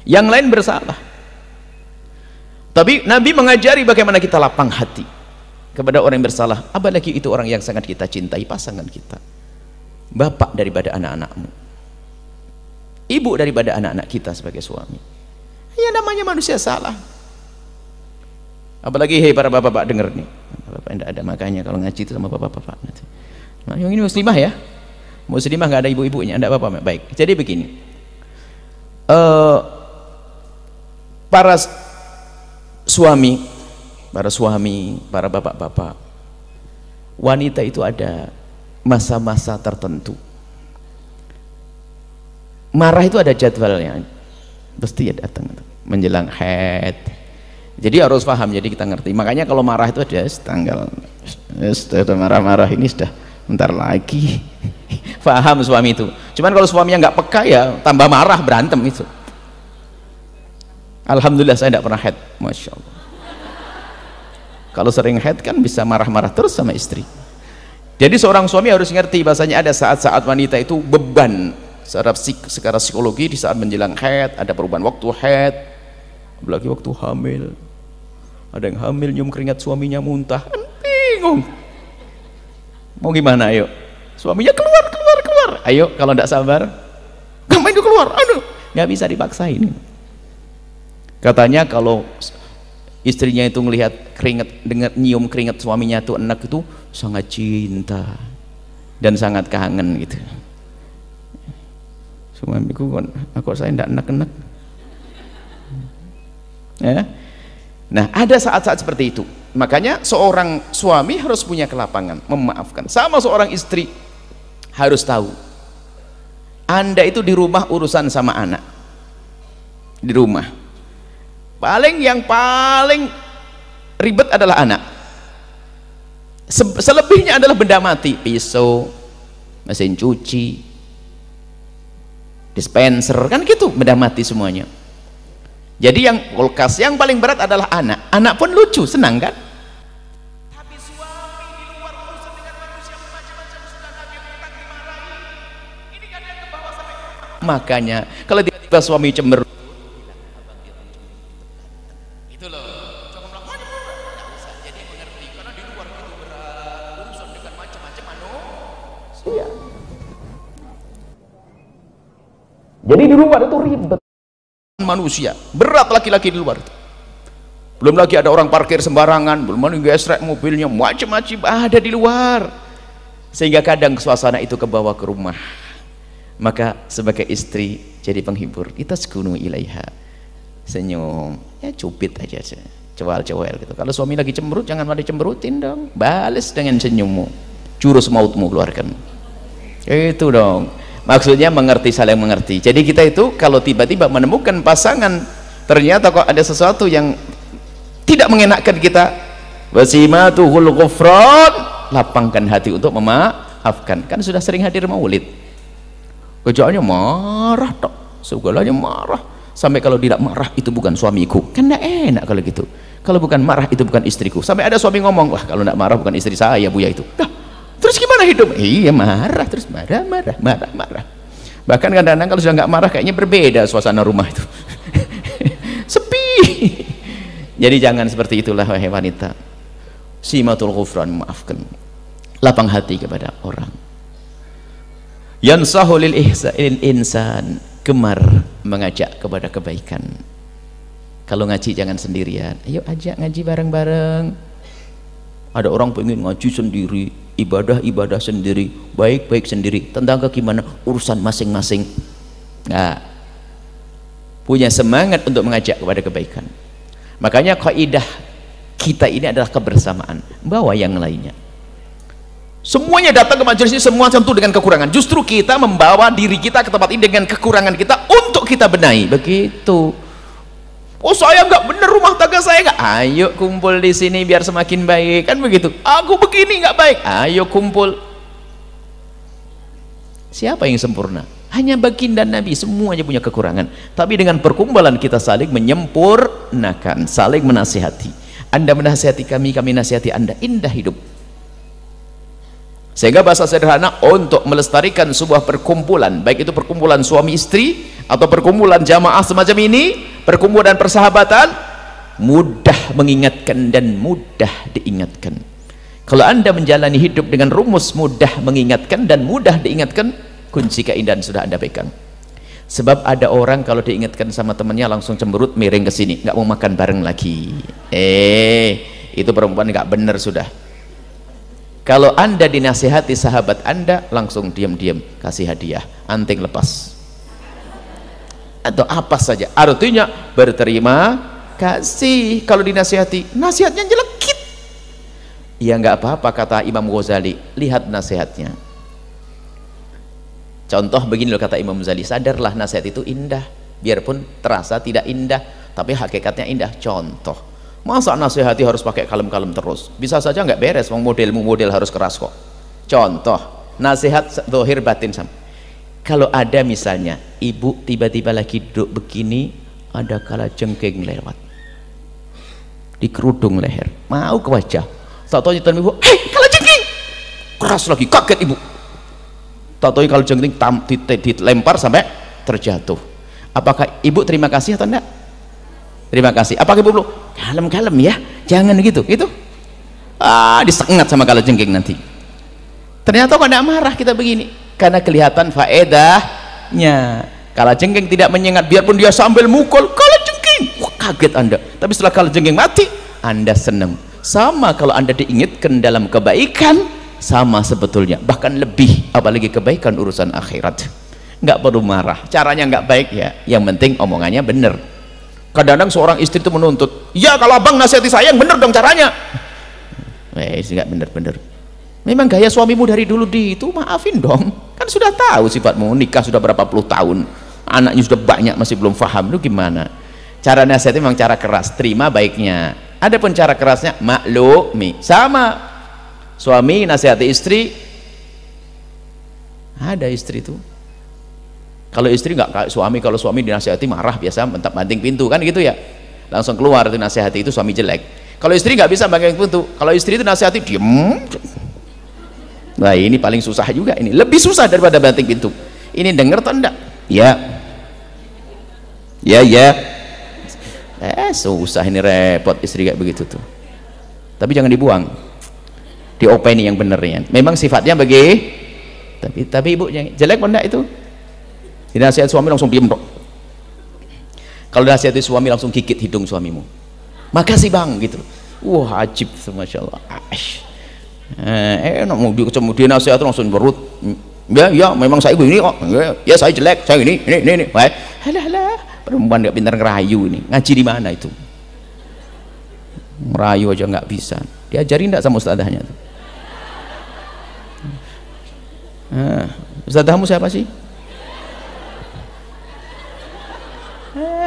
Yang lain bersalah. Tapi Nabi mengajari bagaimana kita lapang hati kepada orang yang bersalah, apalagi itu orang yang sangat kita cintai, pasangan kita, bapak daripada anak-anakmu, ibu daripada anak-anak kita sebagai suami. Ya namanya manusia salah. Apalagi hei para bapak-bapak dengar nih, bapak tidak ada makanya kalau ngaji itu sama bapak-bapak. Nah, yang ini muslimah ya, muslimah nggak ada ibu-ibunya, tidak apa-apa. Baik, jadi begini, para suami, para bapak-bapak, wanita itu ada masa-masa tertentu. Marah itu ada jadwalnya, pasti ya datang menjelang haid. Jadi harus paham, jadi kita ngerti. Makanya kalau marah itu ada tanggal, sudah marah-marah ini sudah bentar lagi. Paham suami itu. Cuman kalau suaminya nggak peka ya tambah marah, berantem itu. Alhamdulillah saya tidak pernah haid, masya Allah. Kalau sering haid kan bisa marah-marah terus sama istri. Jadi seorang suami harus ngerti bahasanya ada saat-saat wanita itu beban secara psikologi di saat menjelang haid, ada perubahan waktu haid, apalagi waktu hamil. Ada yang hamil nyium keringat suaminya muntah, kan bingung. Mau gimana ayo? Suaminya keluar. Ayo kalau tidak sabar, ngapain itu keluar? Aduh, nggak bisa dipaksain. Katanya kalau istrinya itu ngelihat keringat, dengar nyium keringat suaminya tuh enak itu sangat cinta dan sangat kangen gitu. Suamiku kan, aku saya tidak enak-enak. Ya. Nah, ada saat-saat seperti itu. Makanya seorang suami harus punya kelapangan, memaafkan. Sama seorang istri harus tahu. Anda itu di rumah urusan sama anak. Di rumah. Yang paling ribet adalah anak. Selebihnya adalah benda mati, pisau, mesin cuci, dispenser, kan gitu, benda mati semuanya. Jadi yang kulkas yang paling berat adalah anak. Anak pun lucu, senang kan? Tapi suami di luar urusan dengan manusia macam-macam sudah Nabi minta dimarahi. Ini kan yang ke bawah sampai. Makanya kalau tiba-tiba suami cemberut, itu loh. Jangan melakukan enggak usah. Jadi mengerti karena di luar itu berat urusan dengan macam-macam manusia. Jadi di luar itu ribet. Manusia berat, laki-laki di luar itu. Belum lagi ada orang parkir sembarangan, belum lagi gesrek mobilnya, macam-macam ada di luar, sehingga kadang suasana itu kebawa ke rumah. Maka sebagai istri jadi penghibur, kita sekunu ilaiha, senyum, ya cupit aja, cewel-cewel gitu. Kalau suami lagi cemberut, jangan malah cemberutin dong, balas dengan senyummu, jurus mautmu keluarkan, itu dong. Maksudnya mengerti, saling mengerti. Jadi kita itu kalau tiba-tiba menemukan pasangan ternyata kok ada sesuatu yang tidak mengenakkan kita, wasimatuhul ghufran, lapangkan hati untuk memaafkan. Kan sudah sering hadir maulid, kerjaannya marah tok, segalanya marah, sampai kalau tidak marah itu bukan suamiku, kan tidak enak kalau gitu. Kalau bukan marah itu bukan istriku. Sampai ada suami ngomong, wah kalau tidak marah bukan istri saya Buya itu. Terus gimana hidup? Iya marah, terus marah. Bahkan kadang-kadang kalau sudah nggak marah kayaknya berbeda suasana rumah itu. Sepi. Jadi jangan seperti itulah wahai wanita. Simatul ghufran, maafkan. Lapang hati kepada orang. Yansahu lil insan, gemar mengajak kepada kebaikan. Kalau ngaji jangan sendirian. Ayo ajak ngaji bareng-bareng. Ada orang pengen ngaji sendiri, ibadah sendiri, baik-baik sendiri, tentang gimana urusan masing-masing. Nah, punya semangat untuk mengajak kepada kebaikan. Makanya kaidah kita ini adalah kebersamaan, bawa yang lainnya. Semuanya datang ke majelis ini semua tentu dengan kekurangan. Justru kita membawa diri kita ke tempat ini dengan kekurangan kita untuk kita benahi. Begitu. Oh saya nggak bener rumah tangga saya nggak, ayo kumpul di sini biar semakin baik, kan begitu. Aku begini nggak baik, ayo kumpul. Siapa yang sempurna? Hanya baginda Nabi, semuanya punya kekurangan. Tapi dengan perkumpulan kita saling menyempurnakan, saling menasihati. Anda menasihati kami, kami nasihati Anda, indah hidup. Sehingga bahasa sederhana untuk melestarikan sebuah perkumpulan, baik itu perkumpulan suami istri atau perkumpulan jamaah semacam ini, perkumpulan persahabatan, mudah mengingatkan dan mudah diingatkan. Kalau Anda menjalani hidup dengan rumus mudah mengingatkan dan mudah diingatkan, kunci keindahan sudah Anda pegang. Sebab ada orang kalau diingatkan sama temannya langsung cemberut, miring ke sini, nggak mau makan bareng lagi. Itu perempuan nggak bener sudah. Kalau Anda dinasihati sahabat Anda, langsung diam-diam kasih hadiah, anting lepas atau apa saja, artinya berterima kasih. Kalau dinasihati, nasihatnya jelekit. Ya nggak apa-apa, kata Imam Ghazali, lihat nasihatnya. Contoh begini loh, kata Imam Ghazali, sadarlah nasihat itu indah, biarpun terasa tidak indah, tapi hakikatnya indah. Contoh, masa nasihati harus pakai kalem-kalem terus? Bisa saja nggak beres, modelmu model harus keras kok. Contoh, nasihat zahir batin sama. Kalau ada misalnya ibu tiba-tiba lagi duduk begini, ada kalajengking lewat di kerudung leher, mau ke wajah, tahu-tahu nyetan ibu, hei kalajengking, keras lagi, kaget ibu. Tahu-tahu kalajengking dilempar sampai terjatuh. Apakah ibu terima kasih atau enggak? Terima kasih. Apakah ibu belum kalem-kalem ya, jangan gitu gitu, disengat sama kalajengking nanti. Ternyata kok enggak marah kita begini, karena kelihatan faedahnya. Kalajengking tidak menyengat, biarpun dia sambil mukul, kalajengking, wah kaget Anda. Tapi setelah kalajengking mati, Anda senang. Sama kalau Anda diingatkan dalam kebaikan, sama sebetulnya, bahkan lebih, apalagi kebaikan urusan akhirat. Nggak perlu marah, caranya nggak baik ya, yang penting omongannya bener. Kadang-kadang seorang istri itu menuntut, ya kalau abang nasihati saya yang bener dong caranya. Nggak bener-bener. Memang gaya suamimu dari dulu itu, maafin dong, kan sudah tahu sifatmu, nikah sudah berapa puluh tahun, anaknya sudah banyak, masih belum paham. Lu gimana? Cara nasihatnya memang cara keras, terima baiknya. Adapun cara kerasnya maklumi. Sama suami nasihati istri, ada istri tuh, kalau istri nggak kayak suami, kalau suami dinasihati marah, biasa banting pintu kan gitu ya, langsung keluar itu nasihati, itu suami jelek. Kalau istri nggak bisa banting pintu, kalau istri itu nasihati diem. Nah ini paling susah juga, ini lebih susah daripada banting pintu. Ini denger atau enggak? Ya susah, ini repot istri kayak begitu tuh. Tapi jangan dibuang, diopeni yang bener ya. Memang sifatnya tapi ibunya jelek apa enggak itu? Dinasihat suami langsung diem dok. Kalau dinasihati suami langsung gigit hidung suamimu, makasih bang gitu. Wah ajib, masya Allah. Enak mau dia nasihat langsung berut. Ya memang saya begini kok, ya saya jelek, saya ini. Halah, perempuan nggak pintar ngerayu ini, ngaji di mana itu? Ngerayu aja nggak bisa, diajarin nggak sama ustadzahnya tuh? Ustadzahmu siapa sih?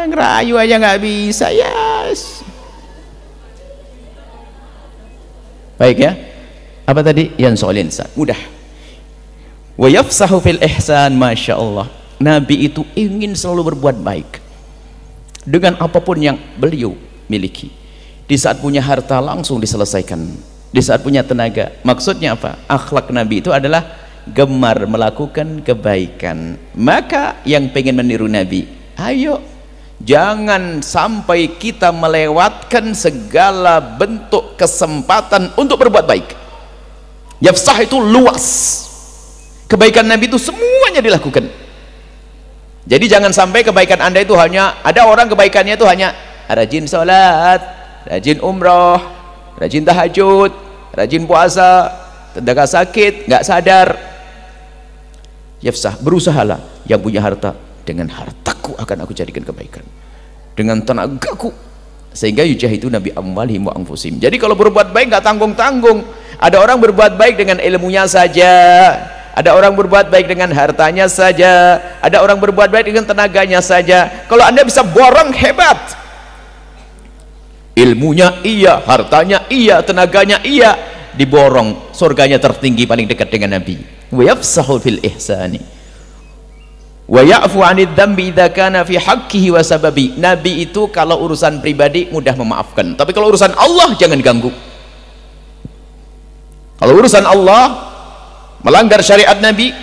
Ngerayu aja nggak bisa, yes. Baik ya, apa tadi? Yang soal insan mudah. Wa yafsahu fil ihsan, masya Allah. Nabi itu ingin selalu berbuat baik dengan apapun yang beliau miliki. Di saat punya harta langsung diselesaikan, di saat punya tenaga. Maksudnya apa? Akhlak Nabi itu adalah gemar melakukan kebaikan. Maka yang pengen meniru Nabi, ayo jangan sampai kita melewatkan segala bentuk kesempatan untuk berbuat baik. Yafsah itu luas, kebaikan Nabi itu semuanya dilakukan. Jadi jangan sampai kebaikan Anda itu hanya, ada orang kebaikannya itu hanya rajin sholat, rajin umroh, rajin tahajud, rajin puasa, terdaga sakit, nggak sadar. Yafsah, berusahalah yang punya harta, dengan hartaku akan aku jadikan kebaikan, dengan tenagaku, sehingga yujahidu nabi amwalihim wa anfusihim. Jadi kalau berbuat baik nggak tanggung-tanggung. Ada orang berbuat baik dengan ilmunya saja, ada orang berbuat baik dengan hartanya saja, ada orang berbuat baik dengan tenaganya saja. Kalau Anda bisa borong, hebat, ilmunya iya, hartanya iya, tenaganya iya, diborong, surganya tertinggi paling dekat dengan Nabi. Wa yafsahu fil ihsani wa ya'fu 'anid dzambi idza kana fi haqqihi wa sababi. Nabi itu kalau urusan pribadi mudah memaafkan, tapi kalau urusan Allah jangan ganggu. Kalau urusan Allah, melanggar syariat Nabi,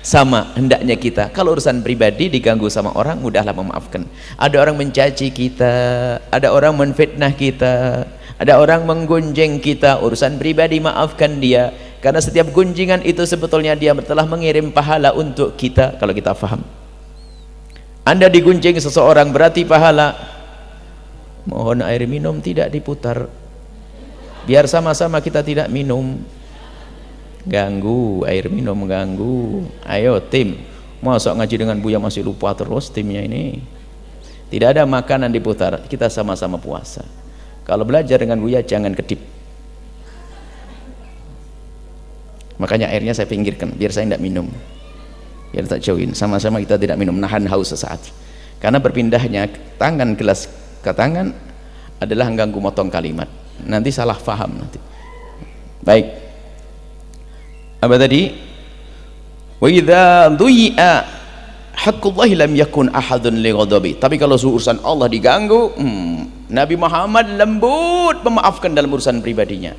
sama hendaknya kita. Kalau urusan pribadi diganggu sama orang, mudahlah memaafkan. Ada orang mencaci kita, ada orang menfitnah kita, ada orang menggunjing kita, urusan pribadi maafkan dia, karena setiap gunjingan itu sebetulnya dia telah mengirim pahala untuk kita. Kalau kita faham, Anda digunjing seseorang berarti pahala. Mohon air minum tidak diputar, biar sama-sama kita tidak minum. Ganggu air minum, ganggu. Ayo tim, masa ngaji dengan Buya masih lupa terus timnya ini. Tidak ada makanan diputar, kita sama-sama puasa. Kalau belajar dengan Buya jangan kedip. Makanya airnya saya pinggirkan biar saya tidak minum. Biar tak jauhin, sama-sama kita tidak minum, nahan haus sesaat. Karena berpindahnya tangan gelas ke tangan adalah mengganggu motong kalimat. Nanti salah faham nanti. Baik. Apa tadi? Wa idza dhui'a haqqullahi lam yakun ahadun li ghadabi. Tapi kalau urusan Allah diganggu, Nabi Muhammad lembut memaafkan dalam urusan pribadinya.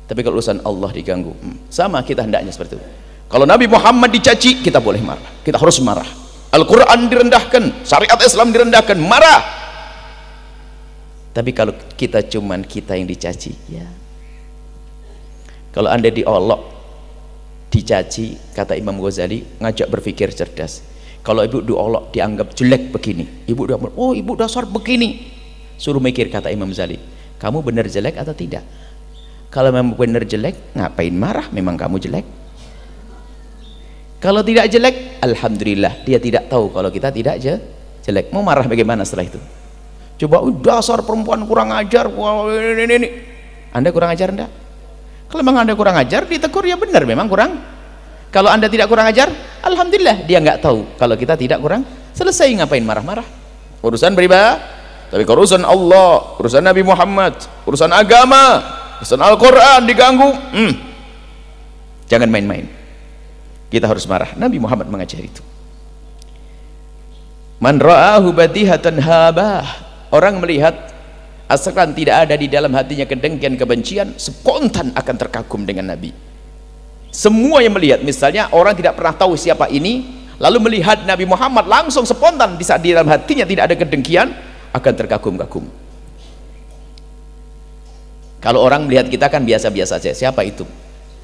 Tapi kalau urusan Allah diganggu, sama kita hendaknya seperti itu. Kalau Nabi Muhammad dicaci, kita boleh marah, kita harus marah. Al-Quran direndahkan, syariat Islam direndahkan, marah. Tapi kalau kita cuman kita yang dicaci, ya. Kalau anda diolok, dicaci, kata Imam Ghazali, ngajak berpikir cerdas. Kalau ibu diolok dianggap jelek begini, ibu dianggap, oh ibu dasar begini, suruh mikir, kata Imam Ghazali, kamu benar jelek atau tidak? Kalau memang benar jelek, ngapain marah? Memang kamu jelek. Kalau tidak jelek, alhamdulillah dia tidak tahu kalau kita tidak jelek. Mau marah bagaimana setelah itu? Coba, dasar perempuan kurang ajar, wah, ini. Anda kurang ajar enggak? Kalau memang anda kurang ajar, ditegur, ya benar memang kurang. Kalau anda tidak kurang ajar, alhamdulillah dia nggak tahu kalau kita tidak kurang. Selesai, ngapain marah-marah? Urusan pribadi. Tapi kalau urusan Allah, urusan Nabi Muhammad, urusan agama, urusan Al-Quran diganggu, jangan main-main. Kita harus marah. Nabi Muhammad mengajar itu. Man ra'ahu badihatan habah. Orang melihat asalkan tidak ada di dalam hatinya kedengkian, kebencian, spontan akan terkagum dengan Nabi. Semua yang melihat, misalnya orang tidak pernah tahu siapa ini, lalu melihat Nabi Muhammad langsung spontan, di saat di dalam hatinya tidak ada kedengkian, akan terkagum-kagum. Kalau orang melihat kita kan biasa-biasa saja, siapa itu?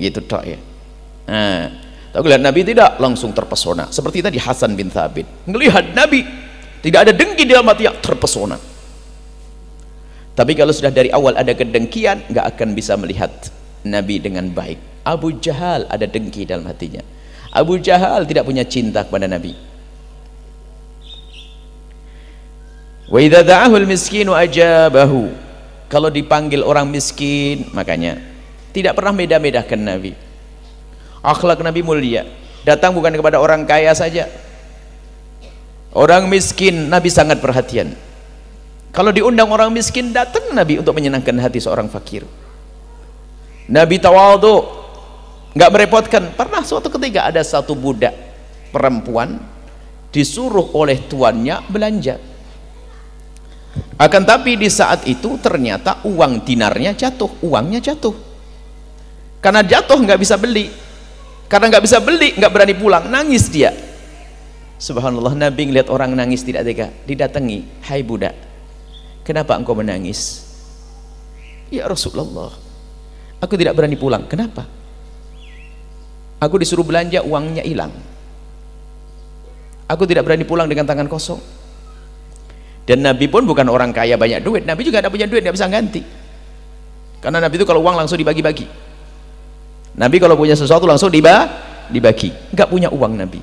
Itu tok ya. Tapi lihat Nabi tidak, langsung terpesona. Seperti tadi Hasan bin Thabit, melihat Nabi tidak ada dengki di dalam hati, terpesona. Tapi kalau sudah dari awal ada kedengkian, nggak akan bisa melihat Nabi dengan baik. Abu Jahal ada dengki dalam hatinya. Abu Jahal tidak punya cinta kepada Nabi. Wa idza da'ahu al-miskinu ajabahu. Kalau dipanggil orang miskin, makanya tidak pernah beda-bedakan Nabi. Akhlak Nabi mulia. Datang bukan kepada orang kaya saja, orang miskin Nabi sangat perhatian. Kalau diundang orang miskin, datang Nabi untuk menyenangkan hati seorang fakir. Nabi tawadhu, nggak merepotkan. Pernah suatu ketika ada satu budak perempuan disuruh oleh tuannya belanja. Akan tapi di saat itu ternyata uang dinarnya jatuh, uangnya jatuh. Karena jatuh nggak bisa beli. Karena nggak bisa beli, nggak berani pulang, nangis dia. Subhanallah, Nabi ngeliat orang nangis tidak tega, didatangi, hai budak, kenapa engkau menangis? Ya Rasulullah, aku tidak berani pulang. Kenapa? Aku disuruh belanja, uangnya hilang. Aku tidak berani pulang dengan tangan kosong. Dan Nabi pun bukan orang kaya banyak duit, Nabi juga tidak punya duit, tidak bisa ganti. Karena Nabi itu kalau uang langsung dibagi-bagi. Nabi kalau punya sesuatu langsung dibagi, nggak punya uang Nabi.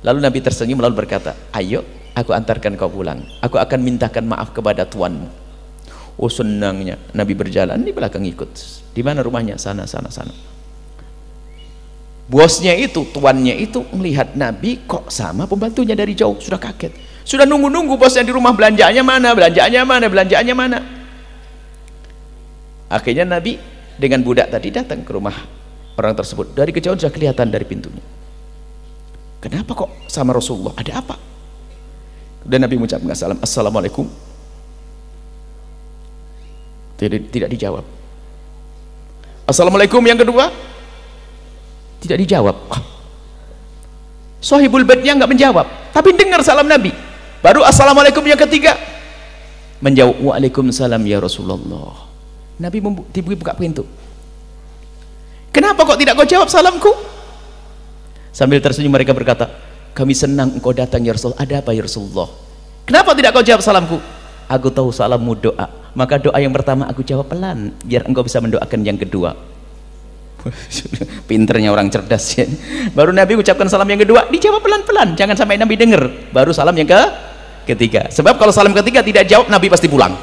Lalu Nabi tersenyum lalu berkata, ayo aku antarkan kau pulang, aku akan mintakan maaf kepada tuanmu. Oh senangnya Nabi berjalan, di belakang ikut. Di mana rumahnya? Sana. Bosnya itu, tuannya itu melihat Nabi kok sama pembantunya dari jauh, sudah kaget, sudah nunggu-nunggu bosnya di rumah, belanjaannya mana. Akhirnya Nabi dengan budak tadi datang ke rumah orang tersebut. Dari kejauhan sudah kelihatan dari pintunya. Kenapa kok sama Rasulullah? Ada apa? Dan Nabi mengucapkan salam, assalamualaikum. Tidak dijawab. Assalamualaikum yang kedua, tidak dijawab. Sahibul baitnya nggak menjawab, tapi dengar salam Nabi. Baru assalamualaikum yang ketiga, menjawab waalaikumsalam ya Rasulullah. Nabi buka pintu. Kenapa kok tidak kau jawab salamku? Sambil tersenyum mereka berkata, kami senang engkau datang ya Rasul. Ada apa ya Rasulullah? Kenapa tidak kau jawab salamku? Aku tahu salammu doa, maka doa yang pertama aku jawab pelan biar engkau bisa mendoakan yang kedua. Pinternya orang cerdas ya. Baru Nabi ucapkan salam yang kedua, dijawab pelan-pelan, jangan sampai Nabi dengar. Baru salam yang ketiga. Sebab kalau salam ketiga tidak jawab, Nabi pasti pulang.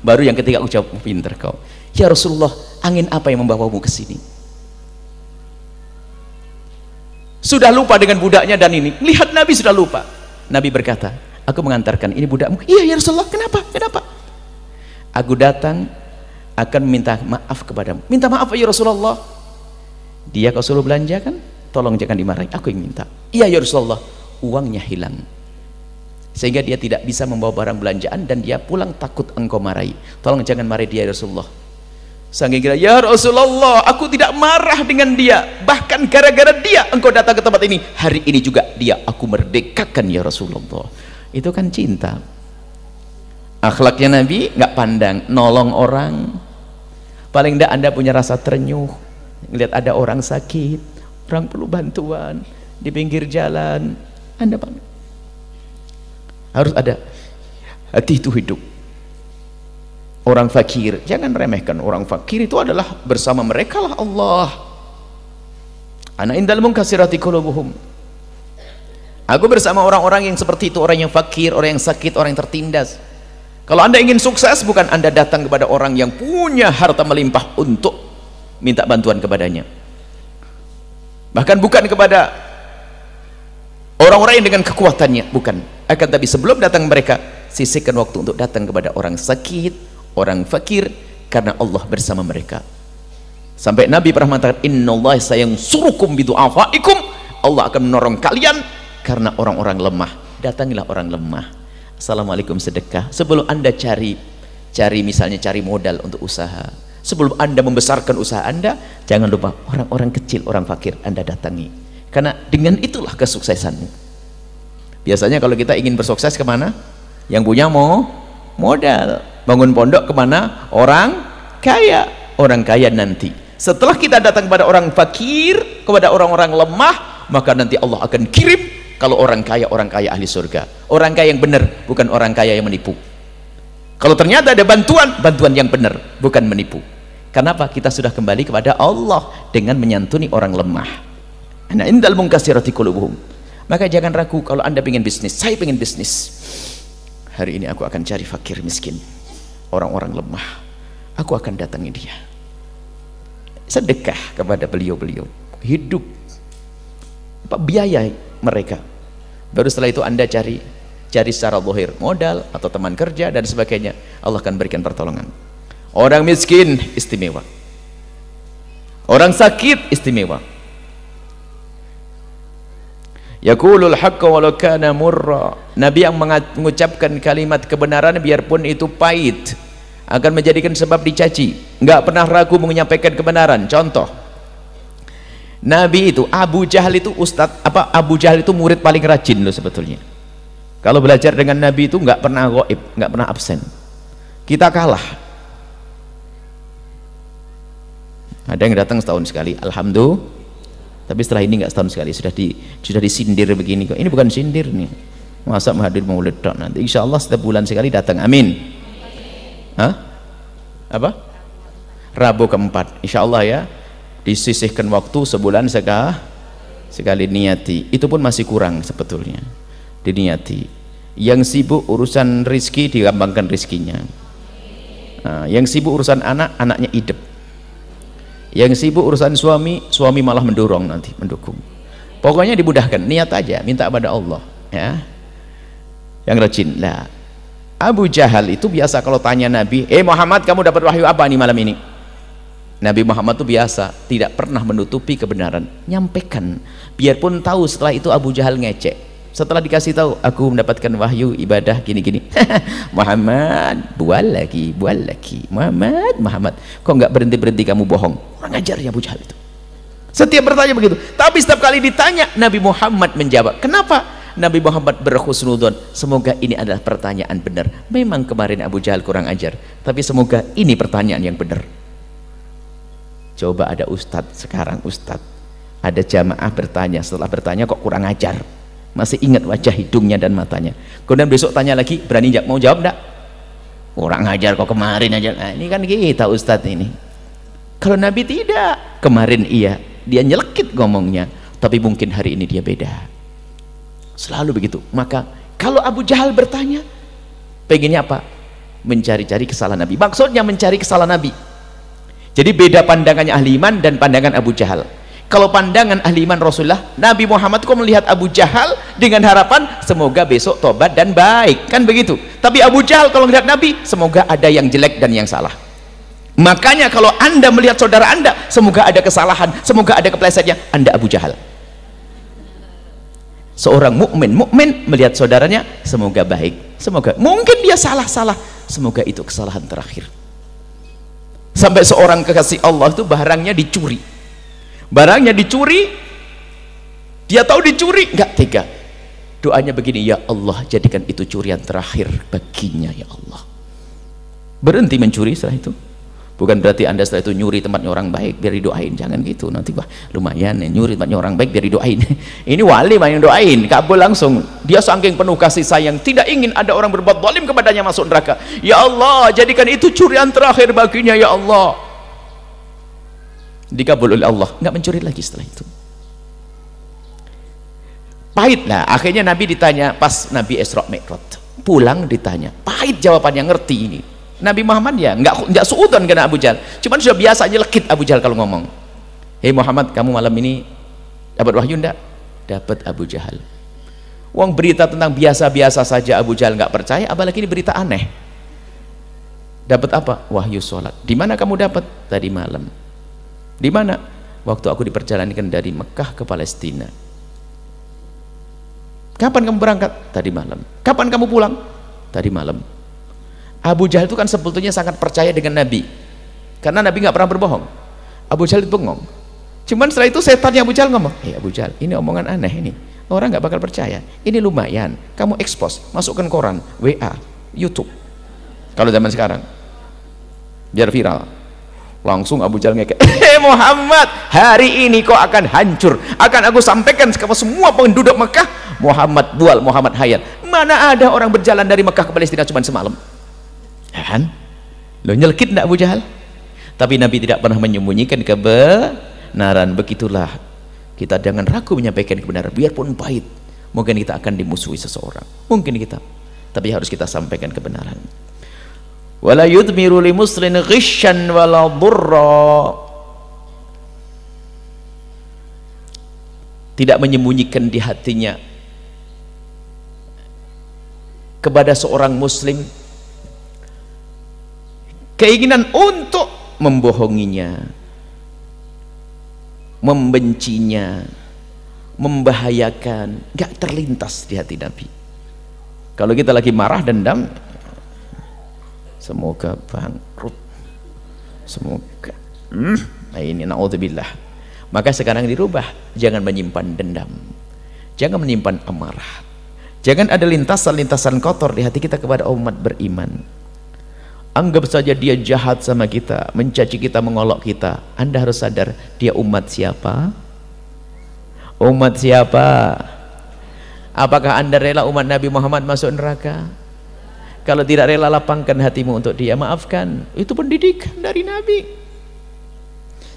Baru yang ketiga aku jawab, pinter kau. Ya Rasulullah, angin apa yang membawamu ke sini? Sudah lupa dengan budaknya dan ini. Lihat Nabi sudah lupa. Nabi berkata, aku mengantarkan ini budakmu. Iya ya Rasulullah, kenapa? Kenapa? Aku datang akan minta maaf kepadamu. Minta maaf ya Rasulullah. Dia kau suruh belanja kan? Tolong jangan dimarahi. Aku yang minta. Iya ya Rasulullah. Uangnya hilang. Sehingga dia tidak bisa membawa barang belanjaan dan dia pulang takut engkau marahi. Tolong jangan marahi dia ya Rasulullah. Sangking kira, ya Rasulullah, aku tidak marah dengan dia. Bahkan gara-gara dia engkau datang ke tempat ini. Hari ini juga dia aku merdekakan ya Rasulullah. Itu kan cinta. Akhlaknya Nabi nggak pandang, nolong orang. Paling tidak Anda punya rasa terenyuh ngelihat ada orang sakit, orang perlu bantuan di pinggir jalan, Anda panggil. Harus ada hati itu hidup. Orang fakir, jangan remehkan orang fakir, itu adalah bersama mereka lah Allah. Ana indal munkasirati qulubuhum. Aku bersama orang-orang yang seperti itu, orang yang fakir, orang yang sakit, orang yang tertindas. Kalau Anda ingin sukses, bukan Anda datang kepada orang yang punya harta melimpah untuk minta bantuan kepadanya. Bahkan bukan kepada orang-orang yang dengan kekuatannya, bukan. Akan tapi sebelum datang mereka, sisihkan waktu untuk datang kepada orang sakit, orang fakir, karena Allah bersama mereka. Sampai Nabi pernah mengatakan, innallaha sayansurukum bidu'afaikum. Allah akan menolong kalian karena orang-orang lemah. Datangilah orang lemah. Assalamualaikum, sedekah. Sebelum Anda cari misalnya cari modal untuk usaha, sebelum Anda membesarkan usaha Anda, jangan lupa orang-orang kecil, orang fakir Anda datangi. Karena dengan itulah kesuksesanmu. Biasanya kalau kita ingin bersukses kemana? Yang punya modal. Bangun pondok kemana? Orang kaya. Orang kaya nanti. Setelah kita datang kepada orang fakir, kepada orang-orang lemah, maka nanti Allah akan kirim kalau orang kaya ahli surga. Orang kaya yang benar, bukan orang kaya yang menipu. Kalau ternyata ada bantuan yang benar, bukan menipu. Kenapa? Kita sudah kembali kepada Allah dengan menyantuni orang lemah. Ana indal munkasirati qulubuhum. Maka jangan ragu kalau Anda ingin bisnis. Saya ingin bisnis. Hari ini aku akan cari fakir miskin, orang-orang lemah. Aku akan datangi dia. Sedekah kepada beliau-beliau. Hidup. Biaya mereka. Baru setelah itu Anda cari secara zahir, modal atau teman kerja dan sebagainya. Allah akan berikan pertolongan. Orang miskin istimewa. Orang sakit istimewa. Yaqulul haqqa walau kana murra. Nabi yang mengucapkan kalimat kebenaran biarpun itu pahit akan menjadikan sebab dicaci, enggak pernah ragu menyampaikan kebenaran. Contoh, Nabi itu Abu Jahal itu Abu Jahal itu murid paling rajin loh sebetulnya. Kalau belajar dengan Nabi itu enggak pernah ghaib, enggak pernah absen. Kita kalah. Ada yang datang setahun sekali, alhamdulillah. Tapi setelah ini enggak setahun sekali, sudah disindir begini kok. Ini bukan sindir nih. Masa hadir mau ledak nanti. Insya Allah setiap bulan sekali datang. Amin. Hah? Apa? Rabu keempat. Insya Allah ya. Disisihkan waktu sebulan sekali niati. Itu pun masih kurang sebetulnya. Diniati. Yang sibuk urusan rizki digampangkan rizkinya. Nah, yang sibuk urusan anak, anaknya idep. Yang sibuk urusan suami, suami malah mendorong nanti, mendukung. Pokoknya dimudahkan, niat aja, minta pada Allah, ya. Yang rajin lah. Abu Jahal itu biasa kalau tanya Nabi, Muhammad, kamu dapat wahyu apa nih malam ini? Nabi Muhammad itu biasa, tidak pernah menutupi kebenaran, nyampaikan. Biarpun tahu setelah itu Abu Jahal ngecek. Setelah dikasih tahu, aku mendapatkan wahyu ibadah gini-gini. Muhammad, bual lagi. Muhammad, kok nggak berhenti kamu bohong? Orang ajarnya Abu Jahal itu. Setiap bertanya begitu. Tapi setiap kali ditanya, Nabi Muhammad menjawab. Kenapa? Nabi Muhammad berkhusnudon. Semoga ini adalah pertanyaan benar. Memang kemarin Abu Jahal kurang ajar, tapi semoga ini pertanyaan yang benar. Coba ada ustadz sekarang, ada jamaah bertanya, setelah bertanya kok kurang ajar. Masih ingat wajah hidungnya dan matanya. Kemudian besok tanya lagi, berani mau jawab enggak? Kurang ajar kok kemarin aja. Nah, ini kan kita ustadz ini. Kalau Nabi tidak, kemarin iya, dia nyelekit ngomongnya, tapi mungkin hari ini dia beda. Selalu begitu. Maka Kalau Abu Jahal bertanya, pengennya apa? Mencari-cari kesalahan Nabi. Maksudnya mencari kesalahan Nabi. Jadi beda pandangannya ahli iman dan pandangan Abu Jahal. Kalau pandangan ahli iman Rasulullah, Nabi Muhammad kok melihat Abu Jahal dengan harapan semoga besok tobat dan baik, kan begitu. Tapi Abu Jahal kalau melihat Nabi, semoga ada yang jelek dan yang salah. Makanya kalau Anda melihat saudara Anda, semoga ada kesalahan, semoga ada keplesetnya, Anda Abu Jahal. Seorang mukmin melihat saudaranya, semoga baik, semoga, mungkin dia salah, semoga itu kesalahan terakhir. Sampai seorang kekasih Allah itu barangnya dicuri, dia tahu dicuri, nggak tega, doanya begini, ya Allah jadikan itu curian terakhir baginya ya Allah. Berhenti mencuri setelah itu. Bukan berarti Anda setelah itu nyuri tempatnya orang baik biar didoain, jangan gitu. Nanti wah lumayan ya, nyuri tempatnya orang baik biar didoain. Ini wali yang doain, kabul langsung. Dia saking penuh kasih sayang, tidak ingin ada orang berbuat zalim kepadanya masuk neraka. Ya Allah jadikan itu curian terakhir baginya ya Allah. Dikabul oleh Allah, nggak mencuri lagi setelah itu. Pahit lah, akhirnya Nabi ditanya pas Nabi Isra Mi'raj pulang, ditanya pahit jawabannya, ngerti ini Nabi Muhammad ya nggak suudan kena Abu Jahal, cuman sudah biasa aja lekit Abu Jahal kalau ngomong. Hei Muhammad, kamu malam ini dapat wahyu enggak? Dapat Abu Jahal. Wong berita tentang biasa-biasa saja Abu Jahal nggak percaya, apalagi ini berita aneh. Dapat apa? Wahyu sholat. Di mana kamu dapat? Tadi malam. Di mana? Waktu aku diperjalankan dari Mekah ke Palestina. Kapan kamu berangkat? Tadi malam. Kapan kamu pulang? Tadi malam. Abu Jahal itu kan sebetulnya sangat percaya dengan Nabi, karena Nabi nggak pernah berbohong. Abu Jahal itu bengong. Cuman setelah itu setannya Abu Jahal ngomong, Abu Jahal, ini omongan aneh ini, orang nggak bakal percaya. Ini lumayan, kamu expose, masukkan koran, WA, YouTube. Kalau zaman sekarang, biar viral. Langsung Abu Jahal ngekek, Muhammad, hari ini kau akan hancur. Akan aku sampaikan kepada semua penduduk Mekah, Muhammad bual, Muhammad hayat. Mana ada orang berjalan dari Mekah ke Palestina cuma semalam? Kan? Lo nyelkit enggak Abu Jahal? Tapi Nabi tidak pernah menyembunyikan kebenaran. Begitulah kita, jangan ragu menyampaikan kebenaran biarpun pahit. Mungkin kita akan dimusuhi seseorang, mungkin kita, tapi harus kita sampaikan kebenaran. Wala yudmiru li muslimin ghishan wala dhurra. Tidak menyembunyikan di hatinya kepada seorang muslim keinginan untuk membohonginya, membencinya, membahayakan, gak terlintas di hati Nabi. Kalau kita lagi marah, dendam, semoga bangkrut, semoga nah ini naudzubillah. Maka sekarang dirubah, jangan menyimpan dendam, jangan menyimpan amarah, jangan ada lintasan-lintasan kotor di hati kita kepada umat beriman. Anggap saja dia jahat sama kita, mencaci kita, mengolok kita. Anda harus sadar, dia umat siapa? Umat siapa? Apakah Anda rela umat Nabi Muhammad masuk neraka? Kalau tidak rela, lapangkan hatimu untuk dia, maafkan. Itu pendidikan dari Nabi.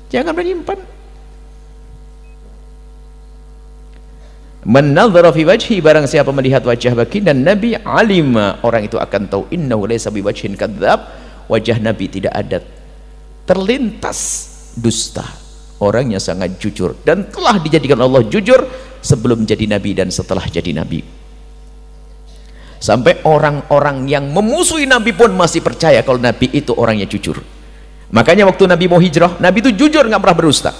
Jangan menyimpan. Man nadhara fi wajhi, barang siapa melihat wajah baginda Nabi, alima, orang itu akan tahu, innahu laysa bi wajhin kadzdzab, wajah Nabi tidak ada terlintas dusta, orangnya sangat jujur dan telah dijadikan Allah jujur sebelum jadi Nabi dan setelah jadi Nabi. Sampai orang-orang yang memusuhi Nabi pun masih percaya kalau Nabi itu orangnya jujur. Makanya waktu Nabi mau hijrah, Nabi itu jujur, nggak pernah berdusta.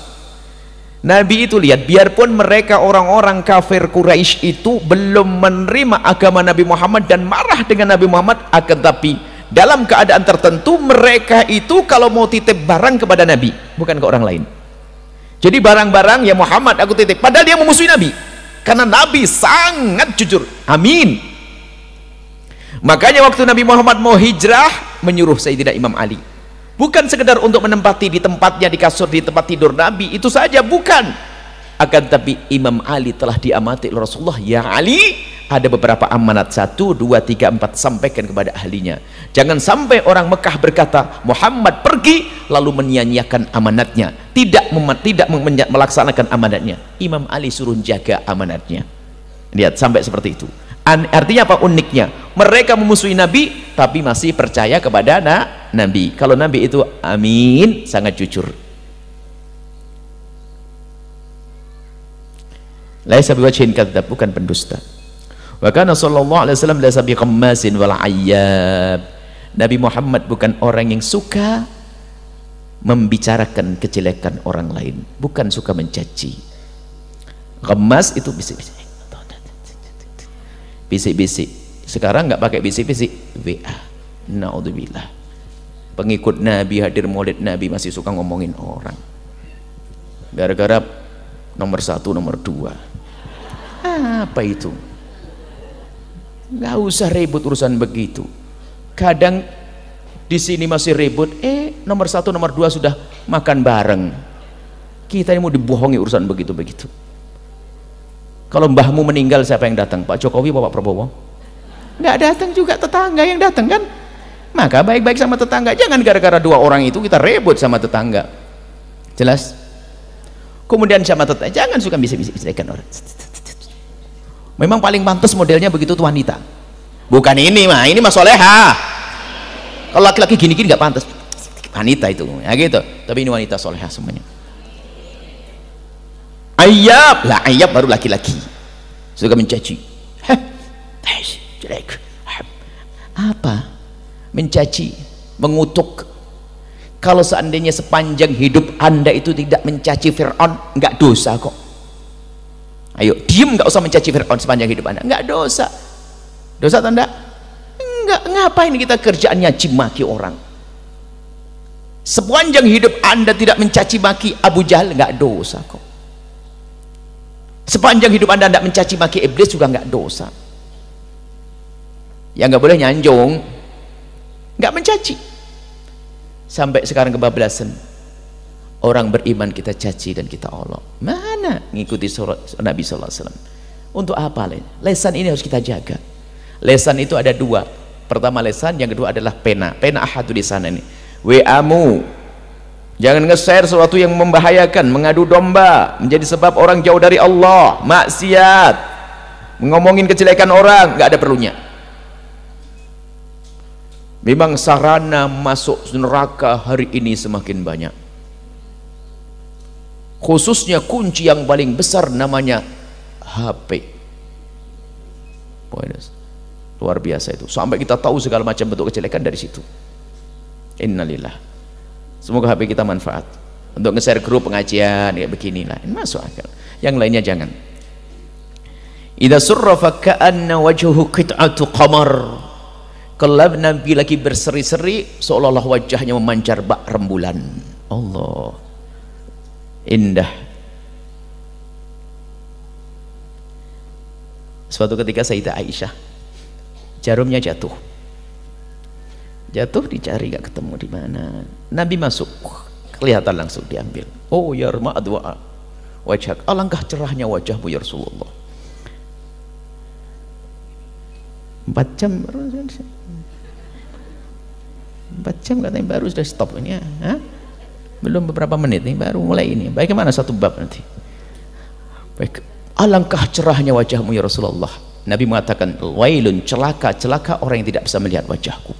Nabi itu lihat, biarpun mereka orang-orang kafir Quraisy itu belum menerima agama Nabi Muhammad dan marah dengan Nabi Muhammad, akan tapi dalam keadaan tertentu mereka itu kalau mau titip barang kepada Nabi, bukan ke orang lain. Jadi barang-barang ya Muhammad aku titip, padahal dia memusuhi Nabi, karena Nabi sangat jujur. Amin. Makanya waktu Nabi Muhammad mau hijrah, menyuruh Sayyidina Imam Ali, bukan sekedar untuk menempati di tempatnya, di kasur, di tempat tidur Nabi itu saja, bukan, akan tapi Imam Ali telah diamati oleh Rasulullah. Ya Ali, ada beberapa amanat, 1, 2, 3, 4, sampaikan kepada ahlinya. Jangan sampai orang Mekah berkata Muhammad pergi lalu menyia-nyiakan amanatnya, tidak melaksanakan amanatnya. Imam Ali suruh jaga amanatnya. Lihat sampai seperti itu. Artinya apa uniknya? Mereka memusuhi Nabi tapi masih percaya kepada Nabi. Kalau Nabi itu amin, sangat jujur. Laisa biwajhin kadzdzab, bukan pendusta. Wa kana sallallahu alaihi wasallam laisa biqammasin wal ayyab. Nabi Muhammad bukan orang yang suka membicarakan kejelekan orang lain, bukan suka mencaci. Ghammas itu bisik-bisik. Sekarang nggak pakai bisik-bisik, WA. Naudzubillah. Pengikut Nabi hadir maulid Nabi masih suka ngomongin orang. Gara-gara nomor 1, nomor 2. Apa itu? Nggak usah ribut urusan begitu. Kadang di sini masih ribut, nomor 1, nomor 2 sudah makan bareng. Kita ini mau dibohongi urusan begitu-begitu. Kalau mbahmu meninggal, siapa yang datang? Pak Jokowi, Pak Prabowo? Nggak datang juga, tetangga yang datang kan? Maka baik-baik sama tetangga, jangan gara-gara 2 orang itu kita ribut sama tetangga. Jelas? Kemudian sama tetangga, jangan suka bisik-bisik-bisikan orang. Memang paling pantas modelnya begitu tuh wanita. Bukan ini mah soleha. Kalau laki-laki gini-gini nggak pantas. Wanita itu, ya gitu. Tapi ini wanita soleha semuanya. Ayab lah, ayab baru laki-laki. Suka mencaci. Jelek. Apa? Mencaci, mengutuk. Kalau seandainya sepanjang hidup Anda itu tidak mencaci Fir'aun, nggak dosa kok. Ayo, diem, nggak usah mencaci Fir'aun sepanjang hidup Anda, nggak dosa. Dosa tanda? Enggak. Ngapain kita kerjaan nyaci maki orang? Sepanjang hidup Anda tidak mencaci maki Abu Jahal, nggak dosa kok. Sepanjang hidup Anda tidak mencaci maki iblis juga nggak dosa. Ya nggak boleh nyanjung, nggak mencaci. Sampai sekarang kebablasan, orang beriman kita caci dan kita olok. Mana ngikuti surat Nabi sallallahu alaihi wasallam? Untuk apa? Lesan ini harus kita jaga. Lesan itu ada 2. Pertama lesan, yang kedua adalah pena. Pena ahadu di sana ini. WA-mu jangan nge-share sesuatu yang membahayakan, mengadu domba, menjadi sebab orang jauh dari Allah, maksiat, ngomongin kejelekan orang, nggak ada perlunya. Memang sarana masuk neraka hari ini semakin banyak. Khususnya kunci yang paling besar namanya HP. Luar biasa itu. Sampai kita tahu segala macam bentuk kejelekan dari situ. Innalillah. Semoga HP kita manfaat untuk nge-share grup pengajian kayak beginilah. Masuk akal. Yang lainnya jangan. Idza surrafa ka'anna wajhuhu qit'atu qamar. Kalau Nabi lagi berseri-seri seolah-olah wajahnya memancar bak rembulan. Allah, indah. Suatu ketika Sayyidah Aisyah, jarumnya jatuh dicari gak ketemu di mana. Nabi masuk, kelihatan langsung diambil. Oh ya ma'adwa wajhak, alangkah cerahnya wajahmu ya Rasulullah. 4 jam baru 4 jam katanya baru sudah stop ini ya. Belum beberapa menit nih baru mulai ini. Bagaimana satu bab nanti? Baik. Alangkah cerahnya wajahmu ya Rasulullah. Nabi mengatakan, wailun, celaka orang yang tidak bisa melihat wajahku.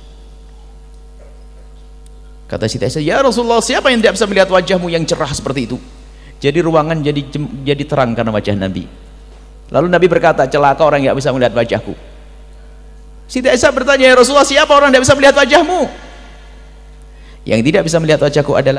Kata Siti Aisyah, ya Rasulullah, siapa yang tidak bisa melihat wajahmu yang cerah seperti itu? Jadi ruangan jadi terang karena wajah Nabi. Lalu Nabi berkata, celaka orang yang tidak bisa melihat wajahku. Siti Aisyah bertanya, ya Rasulullah, siapa orang yang tidak bisa melihat wajahmu? Yang tidak bisa melihat wajahku adalah